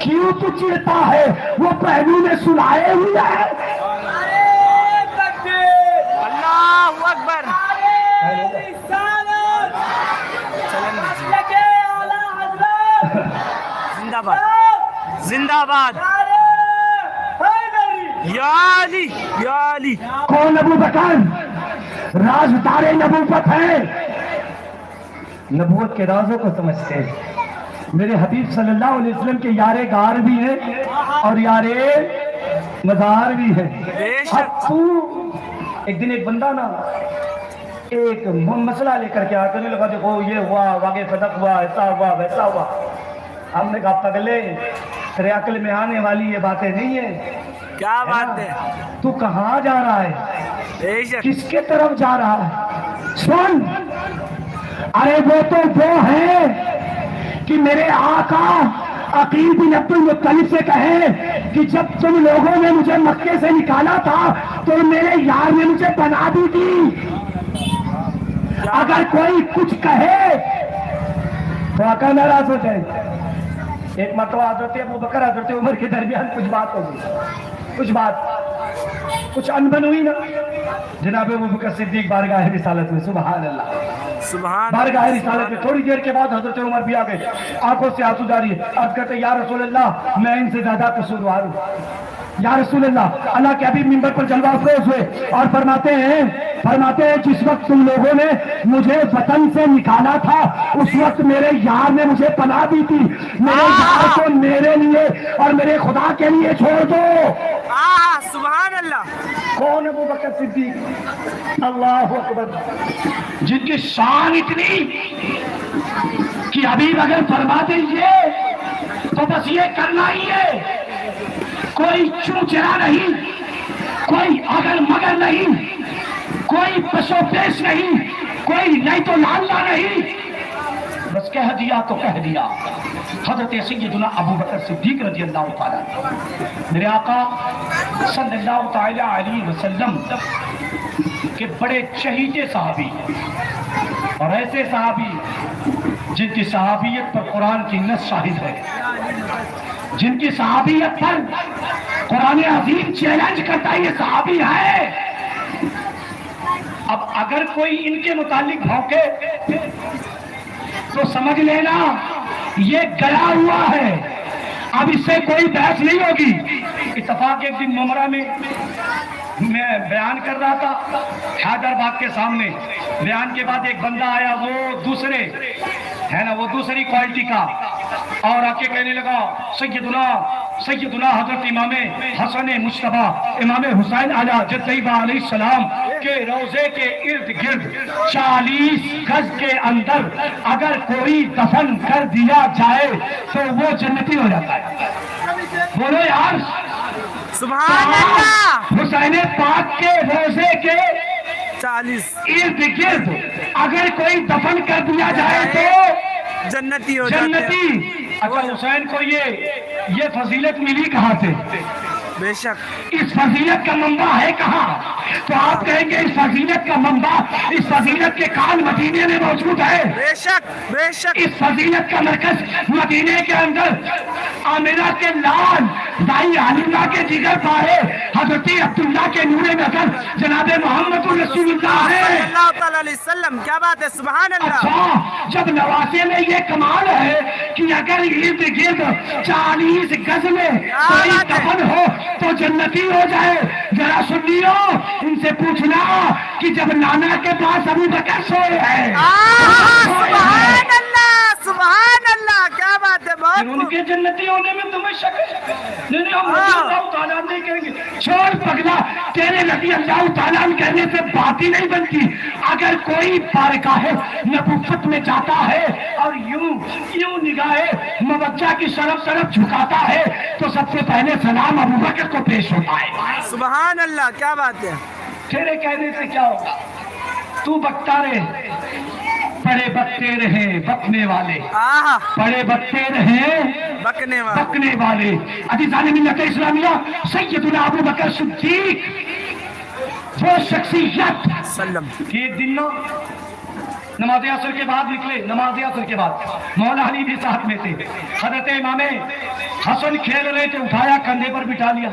S1: کیوں تو چڑھتا ہے وہ پہلو میں سلائے ہوئے ہیں.
S2: اللہ اکبر. زندہ باد، زندہ باد. یا علی، یا علی.
S1: کون ابو بکر؟ رازدار نبوت ہے، نبوت کے رازوں کو سمجھتے ہیں. میرے حبیب صلی اللہ علیہ وسلم کے یار غار بھی ہیں اور یار مزار بھی ہیں. ایک دن ایک بندہ نا ایک مسئلہ لے کر کے آنے لگا، دیکھو یہ ہوا، واقع فتح ہوا، ایسا ہوا ویسا ہوا. ہم نے کہا پگلے تیرے عقل میں آنے والی یہ باتیں نہیں ہیں.
S2: کیا بات ہے.
S1: تو کہاں جا رہا ہے،
S2: بے شک.
S1: کس کے طرف جا رہا ہے؟ سن، ارے وہ تو وہ ہے کہ میرے آقا عقیل بن عبد المطلب سے کہے کہ جب تم لوگوں نے مجھے مکے سے نکالا تھا تو میرے یار نے مجھے بنا دی تھی. اگر کوئی کچھ کہے تو آقا ناراض ہو جائے. ایک مرتبہ حضرت ابو بکر حضرت عمر کے درمیان کچھ بات ہو گئی، کچھ انبن ہوئی نا. جناب ابو بکر صدیق بارگاہ رسالت میں، سبحان اللہ،
S2: سبحان.
S1: بارگاہ رسالت میں تھوڑی دیر کے بعد حضرت عمر بھی آ گئے، آنکھوں سے آنسو جاری ہے. عرض کرتے یا رسول اللہ میں ان سے زیادہ قصوروار ہوں. یا رسول اللہ کے حبیب منبر پر جلوہ افروز ہوئے اور فرماتے ہیں جس وقت تم لوگوں نے مجھے وطن سے نکالا تھا اس وقت میرے یار نے مجھے پناہ دی تھی. میرے یار کو میرے لیے اور میرے خدا کے لیے چھوڑ دو.
S2: سبحان اللہ.
S1: کون ابو بکر صدیق؟ اللہ اکبر. جن کی شان اتنی کہ حبیب اگر فرما دیجیے تو بس یہ کرنا ہی ہے. کوئی چوچرا نہیں، کوئی اگر مگر نہیں، کوئی پسو پیش نہیں، کوئی نہیں تو لاللہ نہیں، بس کہہ دیا تو کہہ دیا. حضرت سیدنا ابو بکر صدیق رضی اللہ تعالیٰ میرے آقا صلی اللہ تعالیٰ علیہ وسلم کے بڑے چہیتے صحابی اور ایسے صحابی جن کی صحابیت پر قرآن کی نص شاہد ہے، جن کی صحابیت پر قرآن عظیم چیلنج کرتا ہے یہ صحابی ہے. اب اگر کوئی ان کے متعلق بھونکے تو سمجھ لینا یہ گیا ہوا ہے، اب اس سے کوئی بحث نہیں ہوگی. اتفاق ایک دن ممرہ میں بیان کر رہا تھا حیدر باغ کے سامنے. بیان کے بعد ایک بندہ آیا، وہ دوسرے ہے نا، وہ دوسری کوالٹی کا، اور آ کے کہنے لگا سیدنا حضرت امام حسن مجتبی امام حسین علیہ جدہ علیہ السلام کے روضے کے ارد گرد 40 گز کے اندر اگر کوئی دفن کر دیا جائے تو وہ جنتی ہو جاتا ہے. بولو یار
S2: سبحان اللہ.
S1: حسین پاک کے روضے کے
S2: 40
S1: ارد گرد اگر کوئی دفن کر دیا جائے تو
S2: جنتی ہو جاتے ہیں.
S1: جنتی. اچھا حسین کو یہ فضیلت ملی کہاں سے؟
S2: بے شک.
S1: اس فضیلت کا منبع ہے کہاں؟ تو آپ کہیں گے اس فضیلت کا منبع، اس فضیلت کے کان مدینے میں موجود ہے.
S2: بے شک بے شک.
S1: اس فضیلت کا مرکز مدینے کے اندر آمنہ کے لال دائی حلیمہ کے جگر پارے حضرت عبداللہ کے نور نظر جناب محمد رسول اللہ
S2: صلی
S1: ہے.
S2: اللہ تعالی علیہ وسلم. کیا بات ہے، سبحان اللہ.
S1: اچھا جب نواسے میں یہ کمال ہے کہ اگر ارد گرد 40 گز میں کوئی دفن ہو تو جنتی ہو جائے. ذرا سنیو، ان سے پوچھنا کہ جب نانا کے پاس ابو بکر سوئے ہیں،
S2: سبحان اللہ سبحان اللہ. کیا بات ہے، بہت
S1: ان کے جنتی ہونے میں تمہیں شک ہے؟ نہیں ہم رضی اللہ تعالیٰ نہیں کہیں گے. چھوڑ پگلا، تیرے رضی اللہ تعالیٰ کہنے سے بات ہی نہیں بنتی. اگر کوئی بارگاہ نبوت میں جاتا ہے اور یوں نگاہ موجہ کی طرف جھکاتا ہے تو سب سے پہلے سلام ابو بکر کو پیش ہوتا ہے.
S2: سبحان اللہ. کیا بات ہے.
S1: تیرے کہنے سے کیا ہوگا؟ تو بکتا رہے، بڑے بکتے رہے بکنے والے،
S2: آہا
S1: بڑے بکتے رہے
S2: بکنے والا.
S1: بکنے والے. عزیزان ملت اسلامیہ، سیدنا ابو بکر صدیق وہ شخصیت
S2: سلم.
S1: کہ ایک دن نماز عصر کے بعد نکلے. نماز عصر کے بعد مولا علی بھی ساتھ میں تھے. حضرت امام حسن کھیل رہے تھے، اٹھایا کندھے پر بٹھا لیا.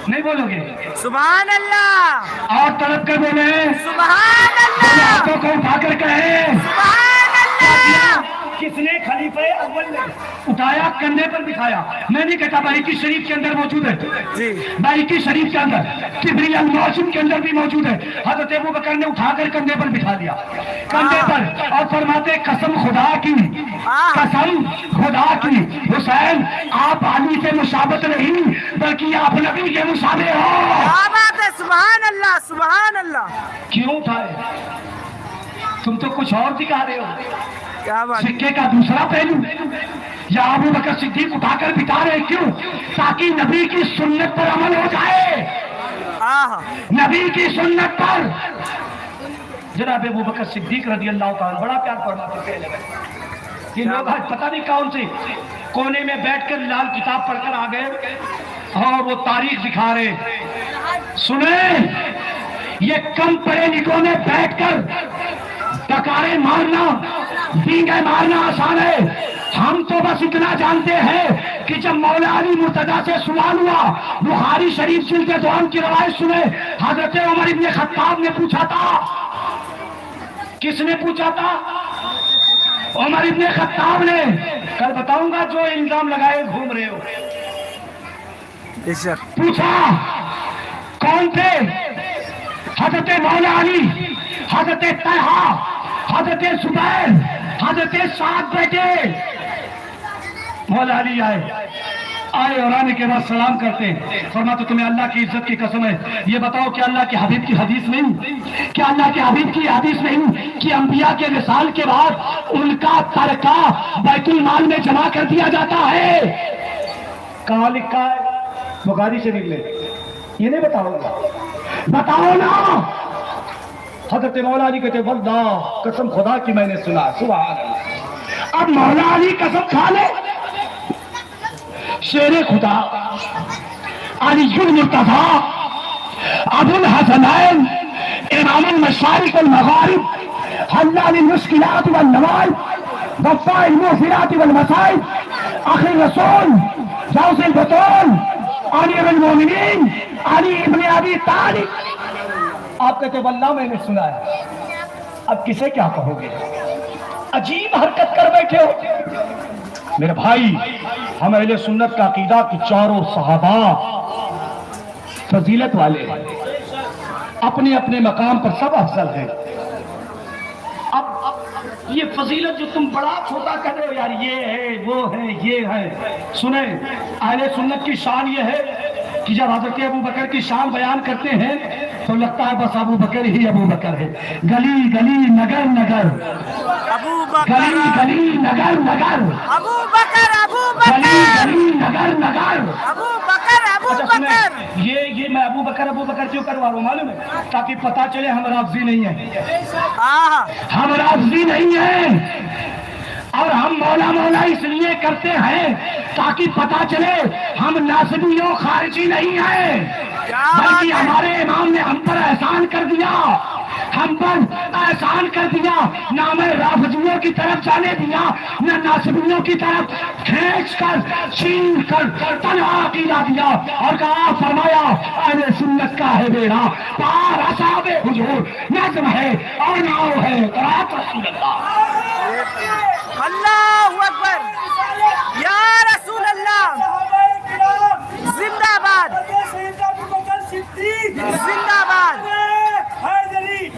S1: نہیں بولو گے؟
S2: سبحان اللہ
S1: اور طلب کر بولے،
S2: سبحان اللہ
S1: ہاتھوں کو اٹھا کر کہے
S2: سبحان اللہ.
S1: کس نے؟ خلیفہ اول نے اٹھایا کندھے پر بٹھایا. میں نہیں کہتا بھائی کی شریف کے اندر موجود ہے
S2: جی.
S1: بھائی کی شریف کے اندر کبری الموسم کے اندر بھی موجود ہے. حضرت ابو بکر نے اٹھا کر کندھے پر بٹھا لیا، کندھے پر، اور فرماتے قسم خدا کی، قسم خدا کی حسین آپ علی سے مشابہت نہیں بلکہ آپ نبی کے مشابہ ہو.
S2: کیا بات ہے، سبحان اللہ سبحان اللہ.
S1: کیوں اٹھائے؟ تم تو کچھ اور دکھا رہے ہو.
S2: کیا بات.
S1: سکے کا دوسرا پہلو، یا ابو بکر صدیق اٹھا کر بٹھا رہے کیوں؟ تاکہ نبی کی سنت پر عمل ہو جائے.
S2: آہا
S1: نبی کی سنت پر. جناب ابو بکر صدیق رضی اللہ تعالیٰ بڑا پیار فرماتے تھے. یہ لوگ آج پتہ نہیں کون سے کونے میں بیٹھ کر لال کتاب پڑھ کر آ گئے اور وہ تاریخ دکھا رہے. سنیں، یہ کم پڑھے لکھوں نے بیٹھ کر ڈکارے مارنا، ڈینگے مارنا آسان ہے. ہم تو بس اتنا جانتے ہیں کہ جب مولا علی مرتضیٰ سے سوال ہوا، بخاری شریف جلد دوم کی روایت سنے، حضرت عمر ابن خطاب نے پوچھا تھا. کس نے پوچھا تھا؟ عمر ابن خطاب نے. کل بتاؤں گا جو الزام لگائے گھوم رہے ہو.
S2: بے شک.
S1: پوچھا کون تھے؟ حضرت مولا علی، حضرت طلحہ، حضرت زبیر، حضرت سعد بیٹے. مولا علی آئے اور آنے کے بعد سلام کرتے ہیں. فرماتے تمہیں اللہ کی عزت کی قسم ہے، یہ بتاؤ کہ اللہ کے حبیب کی حدیث نہیں، کیا اللہ کے حبیب کی حدیث نہیں کہ انبیاء کے وصال کے بعد ان کا ترکہ بیت المال میں جمع کر دیا جاتا ہے؟ کہاں لکھا ہے؟ بخاری شریف میں. یہ نہیں بتاؤ گا؟ بتاؤ نا. حضرت مولا علی کہتے واللہ قسم خدا کی میں نے سنا. سبحان اللہ. اب مولا علی قسم کھا لے. شیر خدا علی المرتضیٰ ابو الحسنین امام المشارق والمغارب حلال المشکلات والنوائب وفاء المغفرات والمصائب اخی الرسول غوث البطول امیر المومنین علی ابن ابی طالب. آپ کہتے واللہ میں نے سنا ہے. اب کسے کیا کہو گے؟ عجیب حرکت کر بیٹھے ہو. میرے بھائی، ہم اہل سنت کا عقیدہ کہ چاروں صحابہ فضیلت والے ہیں، اپنے اپنے مقام پر سب افضل ہیں. اب یہ فضیلت جو تم بڑا چھوٹا کر رہے ہو یار، یہ ہے وہ ہے یہ ہے. سنیں، اہل سنت کی شان یہ ہے کہ جب حضرت ابو بکر کی شان بیان کرتے ہیں تو لگتا ہے بس ابو بکر ہی ابو بکر ہے. گلی گلی نگر نگر،
S2: ابو بکر
S1: گلی گلی نگر نگر،
S2: ابو بکر ابو
S1: گلی
S2: بکر
S1: گلی نگر نگر.
S2: ابو بکر ابو
S1: اچھا سنیں، یہ میں ابو بکر کیوں کروا رہا ہوں معلوم ہے؟ تاکہ پتا چلے ہم رافضی نہیں ہیں، ہم رافضی نہیں ہیں، اور ہم مولا اس لیے کرتے ہیں تاکہ پتا چلے ہم ناصبی و خارجی نہیں ہیں، بلکہ ہمارے امام نے ہم پر احسان کر دیا، ہم پر احسان کر دیا، نہ ہمیں رافضیوں کی طرف جانے دیا، نہ ناصبیوں کی طرف کھینچ کر چھین کر تنہا عقیدہ دیا، اور کہا فرمایا اہل سنت کا ہے بیڑا پار اصحاب حضور، نظم ہے اور ناؤ ہے قرات رسول اللہ۔
S2: اللہ اکبر، یا رسول اللہ، زندہ باد، زندہ باد،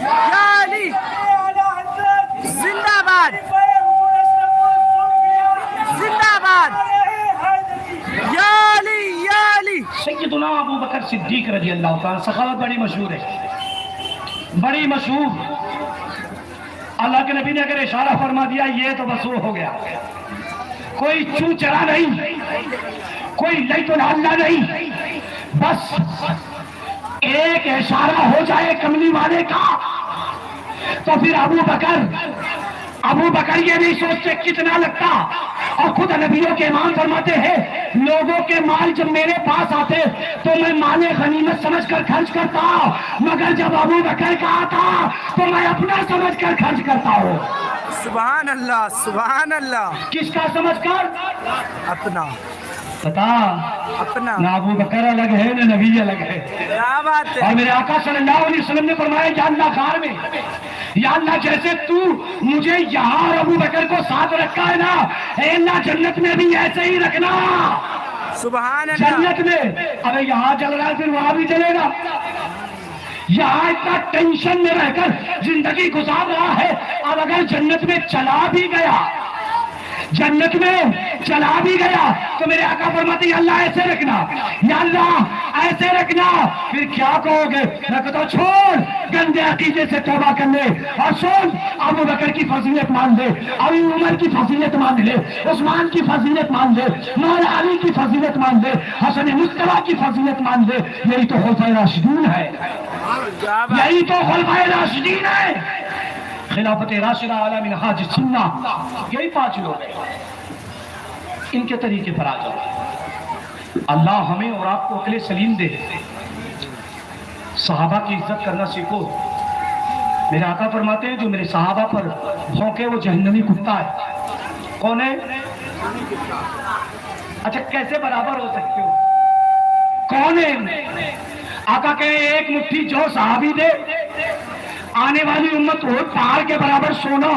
S2: یا علی، زندہ باد، زندہ باد، یا علی، یا علی۔
S1: سیدنا ابو بکر صدیق رضی اللہ تعالیٰ سخاوت بڑی مشہور ہے، بڑی مشہور۔ اللہ کے نبی نے اگر اشارہ فرما دیا یہ تو بس وہ ہو گیا، کوئی چو چرا نہیں، کوئی لیت اللہ نہیں، بس ایک اشارہ ہو جائے کملی والے کا تو پھر ابو بکر یہ نہیں سوچتے کتنا لگتا، اور خود نبیوں کے امام فرماتے ہیں لوگوں کے مال جب میرے پاس آتے تو میں مال غنیمت سمجھ کر خرچ کرتا، مگر جب ابو بکر کا آتا تو میں اپنا سمجھ کر خرچ کرتا ہوں۔
S2: سبحان اللہ، سبحان اللہ۔
S1: کس کا سمجھ کر؟
S2: اپنا،
S1: پتا
S2: اپنا،
S1: نہ ابو بکر الگ ہے نہ نبی الگ ہے،
S2: کیا بات ہے۔
S1: اور میرے آقا صلی اللہ علیہ وسلم نے فرمایا یا اللہ غار میں، یا اللہ جیسے تو مجھے یہاں اور ابو بکر کو ساتھ رکھا ہے نا، اے اللہ جنت میں بھی ایسے ہی رکھنا۔
S2: سبحان اللہ۔
S1: جنت میں ابھی یہاں جل رہا ہے پھر وہاں بھی جلے گا، یہاں اتنا ٹینشن میں رہ کر زندگی گزار رہا ہے، اب اگر جنت میں چلا بھی گیا، جنت میں چلا بھی گیا تو میرے آقا فرماتے ہیں اللہ ایسے رکھنا، یا اللہ ایسے رکھنا۔ پھر کیا کہو گے؟ میں کہتا ہوں چھوڑ گندے عقیدے سے توبہ کر لے اور سن ابو بکر کی فضیلت مان لے، ابی عمر کی فضیلت مان لے، عثمان کی فضیلت مان لے، مولا علی کی فضیلت مان لے، حسن مصطفیٰ کی فضیلت مان لے۔ یہی تو خلفائے راشدین ہے، یہی تو خلفائے راشدین ہے، خلافت راشدہ علی منہاج السنہ، یہی پانچ لوگ ہیں، ان کے طریقے پر آ جاؤ۔ اللہ ہمیں اور آپ کو عقل سلیم دے، صحابہ کی عزت کرنا سیکھو۔ میرے آقا فرماتے ہیں جو میرے صحابہ پر بھونکے وہ جہنمی کتا ہے۔ کون ہے؟ اچھا کیسے برابر ہو سکتے ہو؟ کون ہے؟ آقا کہے ایک مٹھی جو صحابی دے آنے والی امت احد پہاڑ کے برابر سونا۔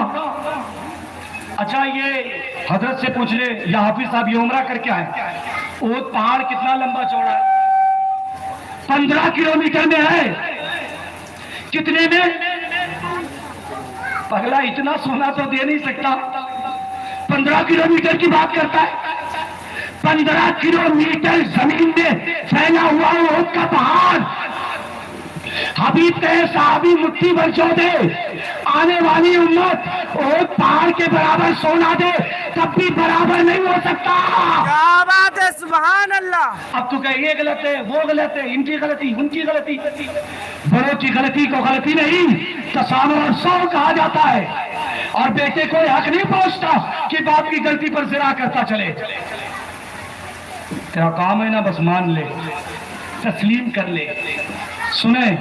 S1: اچھا یہ حضرت سے پوچھ لے یا حافظ صاحب یہ عمرہ کر کے آئے، احد پہاڑ کتنا لمبا چوڑا ہے؟ 15 کلومیٹر میں ہے، کتنے میں؟ پگلا اتنا سونا تو دے نہیں سکتا، 15 کلومیٹر کی بات کرتا ہے۔ 15 کلومیٹر زمین میں پھیلا ہوا احد کا پہاڑ، حبیب کہے صحابی مٹھی بھر جو دے آنے والی امت احد پہاڑ کے برابر سونا دے تب بھی برابر نہیں ہو سکتا۔
S2: کیا بات ہے، سبحان اللہ۔
S1: اب تو کہ یہ غلط ہے وہ غلط ہے، ان کی غلطی ان کی غلطی، بڑوں کی غلطی کو غلطی نہیں تسامح اور صبر کہا جاتا ہے، اور بیٹے کو حق نہیں پہنچتا کہ باپ کی غلطی پر زرا کرتا چلے۔ تیرا کام ہے نا بس مان لے، تسلیم کر لے۔ سنیں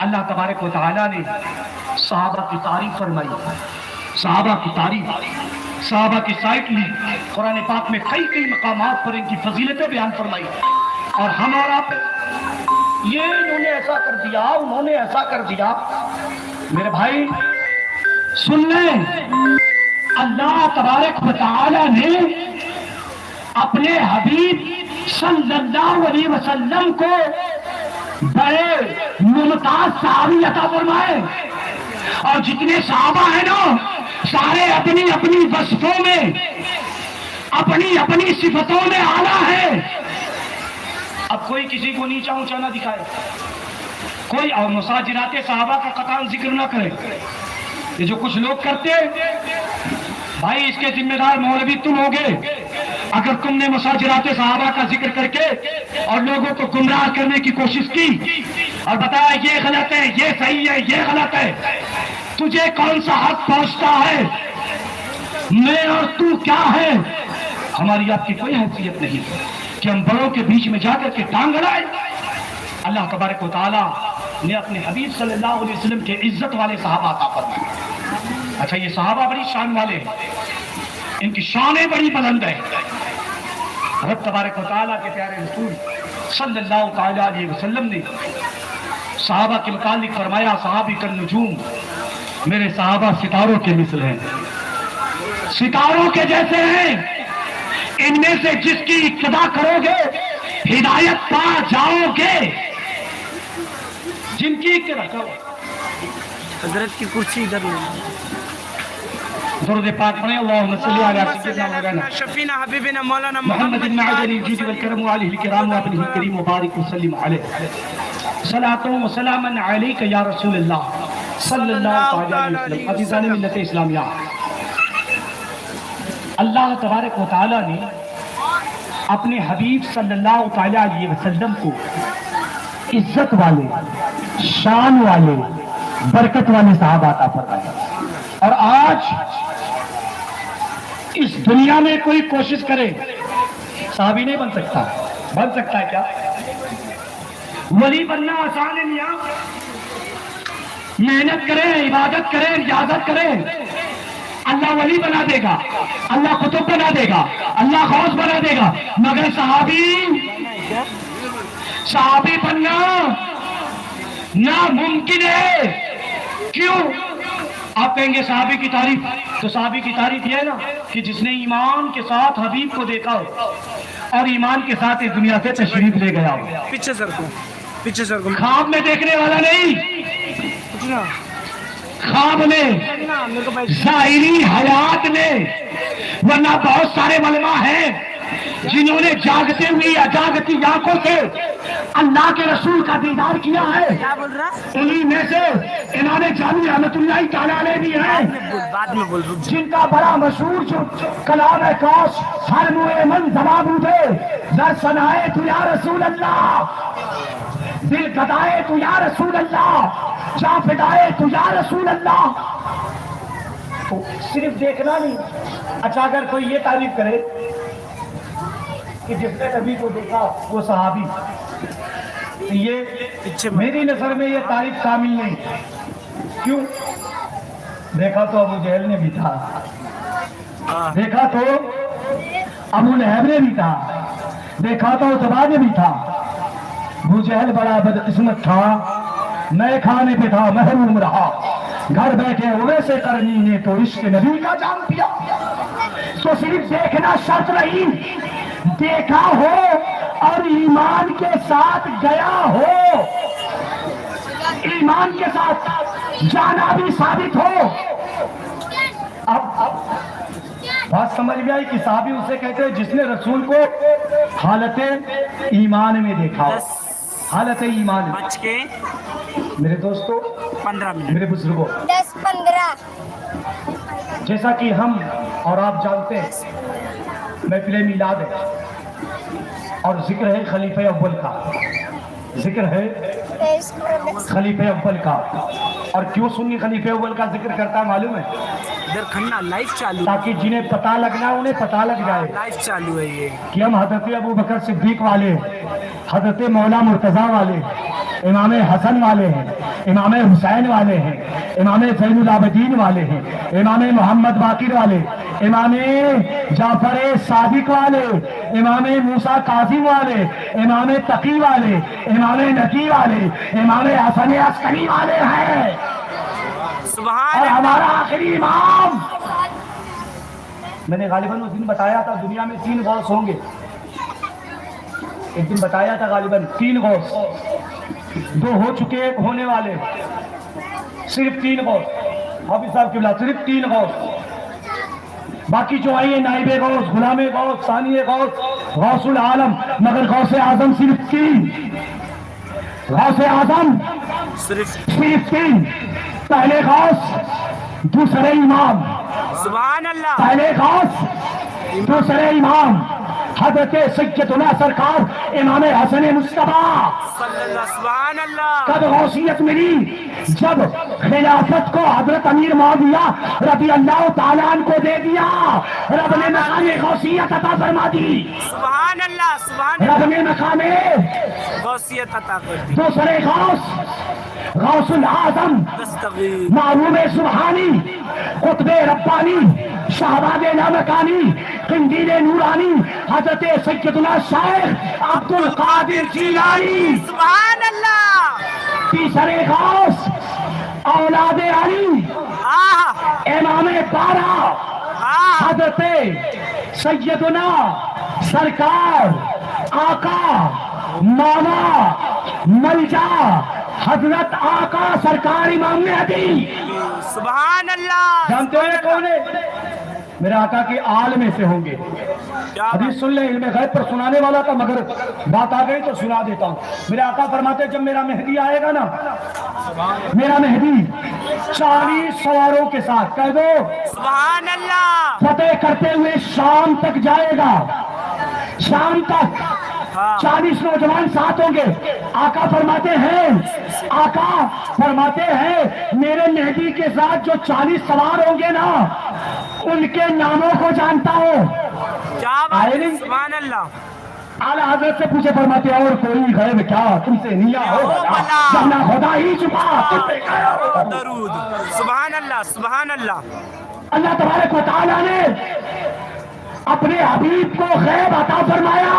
S1: اللہ تبارک و تعالیٰ نے صحابہ کی تعریف فرمائی، صحابہ کی تعریف، صحابہ کی سائٹ لی، قرآن پاک میں کئی مقامات پر ان کی فضیلتیں بیان فرمائی، اور ہم اور آپ یہ انہوں نے ایسا کر دیا انہوں نے ایسا کر دیا۔ میرے بھائی سن لیں، اللہ تبارک و تعالیٰ نے اپنے حبیب صلی اللہ علیہ وسلم کو بڑے ممتاز صحابی عطا فرمائے، اور جتنے صحابہ ہیں نا سارے اپنی اپنی وصفوں میں اپنی اپنی صفتوں میں اعلیٰ ہے۔ اب کوئی کسی کو نیچا اونچا نہ دکھائے، کوئی اور مساجرات صحابہ کا قطعاً ذکر نہ کرے۔ یہ جو کچھ لوگ کرتے ہیں بھائی اس کے ذمہ دار مولوی تم ہوگے، اگر تم نے مساجرات صحابہ کا ذکر کر کے اور لوگوں کو گمراہ کرنے کی کوشش کی اور بتایا یہ غلط ہے، یہ صحیح ہے، یہ غلط ہے، تجھے کون سا حق پہنچتا ہے؟ میں اور تو کیا ہے؟ ہماری آپ کی کوئی حیثیت نہیں کہ ہم بڑوں کے بیچ میں جا کر کے ٹانگ اڑائیں۔ اللہ تبارک و تعالیٰ نے اپنے حبیب صلی اللہ علیہ وسلم کے عزت والے صحابہ عطا فرمائے۔ اچھا، یہ صحابہ بڑی شان والے ہیں، ان کی شانیں بڑی بلند ہیں۔ رب تبارک و تعالیٰ کے پیارے رسول صلی اللہ تعالیٰ علیہ وسلم نے صحابہ کے متعلق فرمایا، صحابی کالنجوم، میرے صحابہ ستاروں کے مثل ہیں، ستاروں کے جیسے ہیں، ان میں سے جس کی اقتدا کرو گے ہدایت پا جاؤ گے، جن کی اقتدا کرو۔
S2: حضرت کی کرسی ادھر لے
S1: درود پاک پڑھیں، اللہم صلی علی سیدنا مولانا
S2: شفینا حبیبنا مولانا
S1: محمد بن معدن الجود والکرم وآلہ الکرام وابنہ الکریم وبارک وسلم علیہ صلاۃ و سلاما علیک یا رسول اللہ صلی اللہ علیہ وسلم۔ عزیزان ملت اسلامیہ، اللہ تبارک و تعالیٰ نے اپنے حبیب صلی اللہ تعالیٰ علیہ وسلم کو عزت والے، شان والے، برکت والے صحابہ عطا فرمائے۔ اور آج اس دنیا میں کوئی کوشش کرے صحابی نہیں بن سکتا۔ بن سکتا ہے کیا؟ ولی بننا آسان ہے میاں، محنت کریں، عبادت کریں، ریاضت کریں، اللہ ولی بنا دے گا، اللہ قطب بنا دے گا، اللہ غوث بنا دے گا، مگر صحابی بننا ناممکن ہے۔ کیوں؟ آپ کہیں گے صحابی کی تعریف، تو صحابی کی تعریف یہ ہے نا کہ جس نے ایمان کے ساتھ حبیب کو دیکھا ہو اور ایمان کے ساتھ اس دنیا سے تشریف لے گیا ہو۔
S2: پیچھے سر کو، پیچھے سر کو،
S1: خواب میں دیکھنے والا نہیں، خواب میں، ظاہری حیات میں۔ ورنہ بہت سارے علماء ہیں جنہوں نے جاگتے ہوئی اجاگتی آنکھوں سے اللہ کے رسول کا دیدار کیا ہے۔
S2: کیا بول رہا؟
S1: انہی میں سے امام جامی رحمۃ اللہ تعالیٰ علیہ بھی ہیں،
S2: بعد میں بول رہا
S1: جن کا بڑا مشہور جو کلام ہے کاش ہر موئے من زباب اٹھے، در سنائے تو یا رسول اللہ، دل گدائے تو یا رسول اللہ، جا فدائے تو یا رسول اللہ۔ تو صرف دیکھنا نہیں۔ اچھا، اگر کوئی یہ تعریف کرے کہ جس نے نبی کو دیکھا وہ صحابی، تو یہ میری نظر میں یہ تعریف کامل نہیں۔ کیوں؟ دیکھا تو ابو جہل نے بھی تھا، دیکھا تو ابو لہب نے بھی تھا، دیکھا تو عتبہ نے بھی تھا۔ ابو جہل بڑا بدقسمت تھا، نئے کھانے پہ تھا، محروم رہا، گھر بیٹھے ہوئے سے کرنی نے تو عشق نبی کا جان دیا۔ تو صرف دیکھنا شرط نہیں، دیکھا ہو اور ایمان کے ساتھ گیا ہو، ایمان کے ساتھ جانا بھی ثابت ہو۔ اب بات سمجھ میں آئی کہ صحابی اسے کہتے ہیں جس نے رسول کو حالت ایمان میں دیکھا ہو، حالت ایمان میں۔
S2: بچ کے
S1: میرے دوستو،
S2: 15 منٹ،
S1: میرے بزرگوں،
S3: 10-15
S1: جیسا کہ ہم اور آپ جانتے ہیں محفل میلاد ہے اور ذکر ہے خلیفہ اول کا، ذکر ہے خلیفہ اول کا۔ اور کیوں سنی خلیفہ اول کا ذکر کرتا ہے معلوم ہے؟
S2: ادھر کھننا لائف چالو،
S1: تاکہ جنہیں پتہ لگنا انہیں پتہ لگ جائے
S2: لائف چالو ہے یہ
S1: کہ ہم حضرت ابو بکر صدیق والے، حضرت مولا مرتضیٰ والے، امام حسن والے ہیں، امام حسین والے ہیں، امام زین العابدین والے ہیں، امام محمد باقر والے، امام جعفر صادق والے، امام موسیٰ کاظم والے، امام تقی والے، امام نقی والے، امام حسن عسکری والے ہیں۔
S2: سبحان
S1: اور
S2: اللہ۔
S1: ہمارا آخری امام، میں نے غالباً اس دن بتایا تھا دنیا میں 3 غوث ہوں گے، ایک دن بتایا تھا غالباً 3 غوث، 2 ہو چکے، ایک ہونے والے، صرف 3 غوث، حافظ صاحب کی بلا، صرف 3 غوث، باقی جو آئیے نائب غوث، غلام غوث، ثانی غوث، غوث العالم، مگر غوث اعظم صرف 3، غوث اعظم
S2: صرف
S1: 3، پہلے غوث، دوسرے امام،
S2: سبحان اللہ،
S1: پہلے غوث، دوسرے امام، حضرت سیدنا سرکار امام حسن مصطفیٰ
S2: صلی اللہ سبحان اللہ
S1: کب غوثیت ملی؟ جب خلافت کو حضرت امیر معاویہ رضی اللہ تعالیٰ عنہ کو دے دیا، رب نے مقام غوثیت عطا فرما دی،
S2: سبحان اللہ سبحان
S1: رب نے مقام
S2: اللہ غوثیت عطا کر دی
S1: دوسرے غوث، غوث العظم،
S2: دستگیر
S1: معلوم سبحانی، قطب ربانی، شہباز لامکانی، قندیل نورانی، حضرت سیدنا شیخ عبد القادر جیلانی،
S2: سبحان اللہ
S1: تیسرے غوث اولاد علی، امام بارہ حضرت سیدنا سرکار آقا مولا ملجا حضرت آقا سرکار امام مہدی۔
S2: سبحان اللہ
S1: جانتے ہو یہ کون ہے؟ میرے آقا کے آل میں سے ہوں گے۔
S2: کیا
S1: حدیث سن لیں، علم غیب پر سنانے والا تھا مگر بات آ گئی تو سنا دیتا ہوں۔ میرے آقا فرماتے جب میرا مہدی آئے گا نا، میرا مہدی 40 سواروں کے ساتھ، کہہ دو
S2: سبحان اللہ
S1: فتح کرتے ہوئے شام تک جائے گا، شام تک 40 نوجوان ساتھ ہوں گے۔ آقا فرماتے ہیں میرے مہدی کے ساتھ جو 40 سوار ہوں گے نا، ان کے ناموں کو جانتا ہوں۔
S2: کیا
S1: آئے
S2: بات ہے
S1: نہیں؟
S2: سبحان اللہ
S1: اعلیٰ حضرت سے پوچھے، فرماتے اور کوئی غیب کیا تم سے نیا ہو جب نہ خدا ہی چھپا تم پہ کیا ہو۔
S2: درود سبحان اللہ سبحان اللہ
S1: اللہ تبارک و تعالیٰ نے اپنے حبیب کو غیب عطا فرمایا،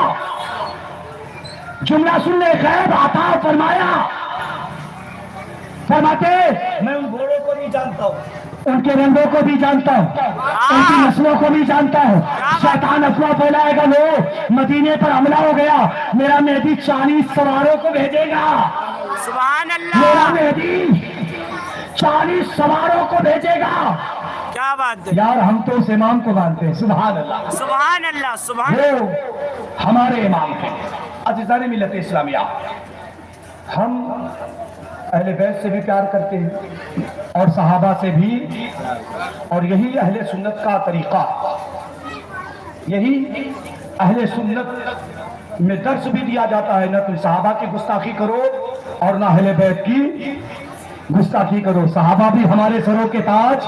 S1: جملہ سن لے، غیب عطا فرمایا۔ فرماتے
S4: میں ان گھوڑوں کو نہیں جانتا ہوں،
S1: ان کے رنگوں کو بھی جانتا ہوں، ان کی نسلوں کو بھی جانتا ہوں۔ شیطان افواہ پھیلائے گا، لو مدینے پر حملہ ہو گیا، میرا مہدی 40 سواروں کو بھیجے گا،
S2: سبحان
S1: میرا
S2: اللہ
S1: مہدی 40 سواروں کو بھیجے گا۔
S2: کیا بات ہے
S1: یار ہم تو اس امام کو مانتے ہیں، سبحان اللہ،
S2: سبحان اللہ سبحان
S1: وہ ہمارے امام ہیں۔ عزیزان ملت اسلامیہ، ہم اہل بیت سے بھی پیار کرتے ہیں اور صحابہ سے بھی، اور یہی اہل سنت کا طریقہ، یہی اہل سنت میں درس بھی دیا جاتا ہے، نہ تو صحابہ کی گستاخی کرو اور نہ اہل بیت کی گستاخی کرو۔ صحابہ بھی ہمارے سروں کے تاج،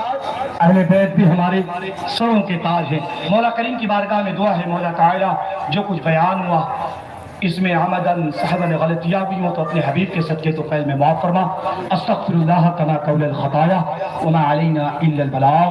S1: اہل بیت بھی ہمارے سروں کے تاج ہیں۔ مولا کریم کی بارگاہ میں دعا ہے، مولا تعالیٰ جو کچھ بیان ہوا اس میں عمدن صحبن غلطیاں بھی ہوں تو اپنے حبیب کے صدقے تو فیل میں معاف فرما۔ استغفر اللہ کما قول الخطایا وما علینا الا البلاغ۔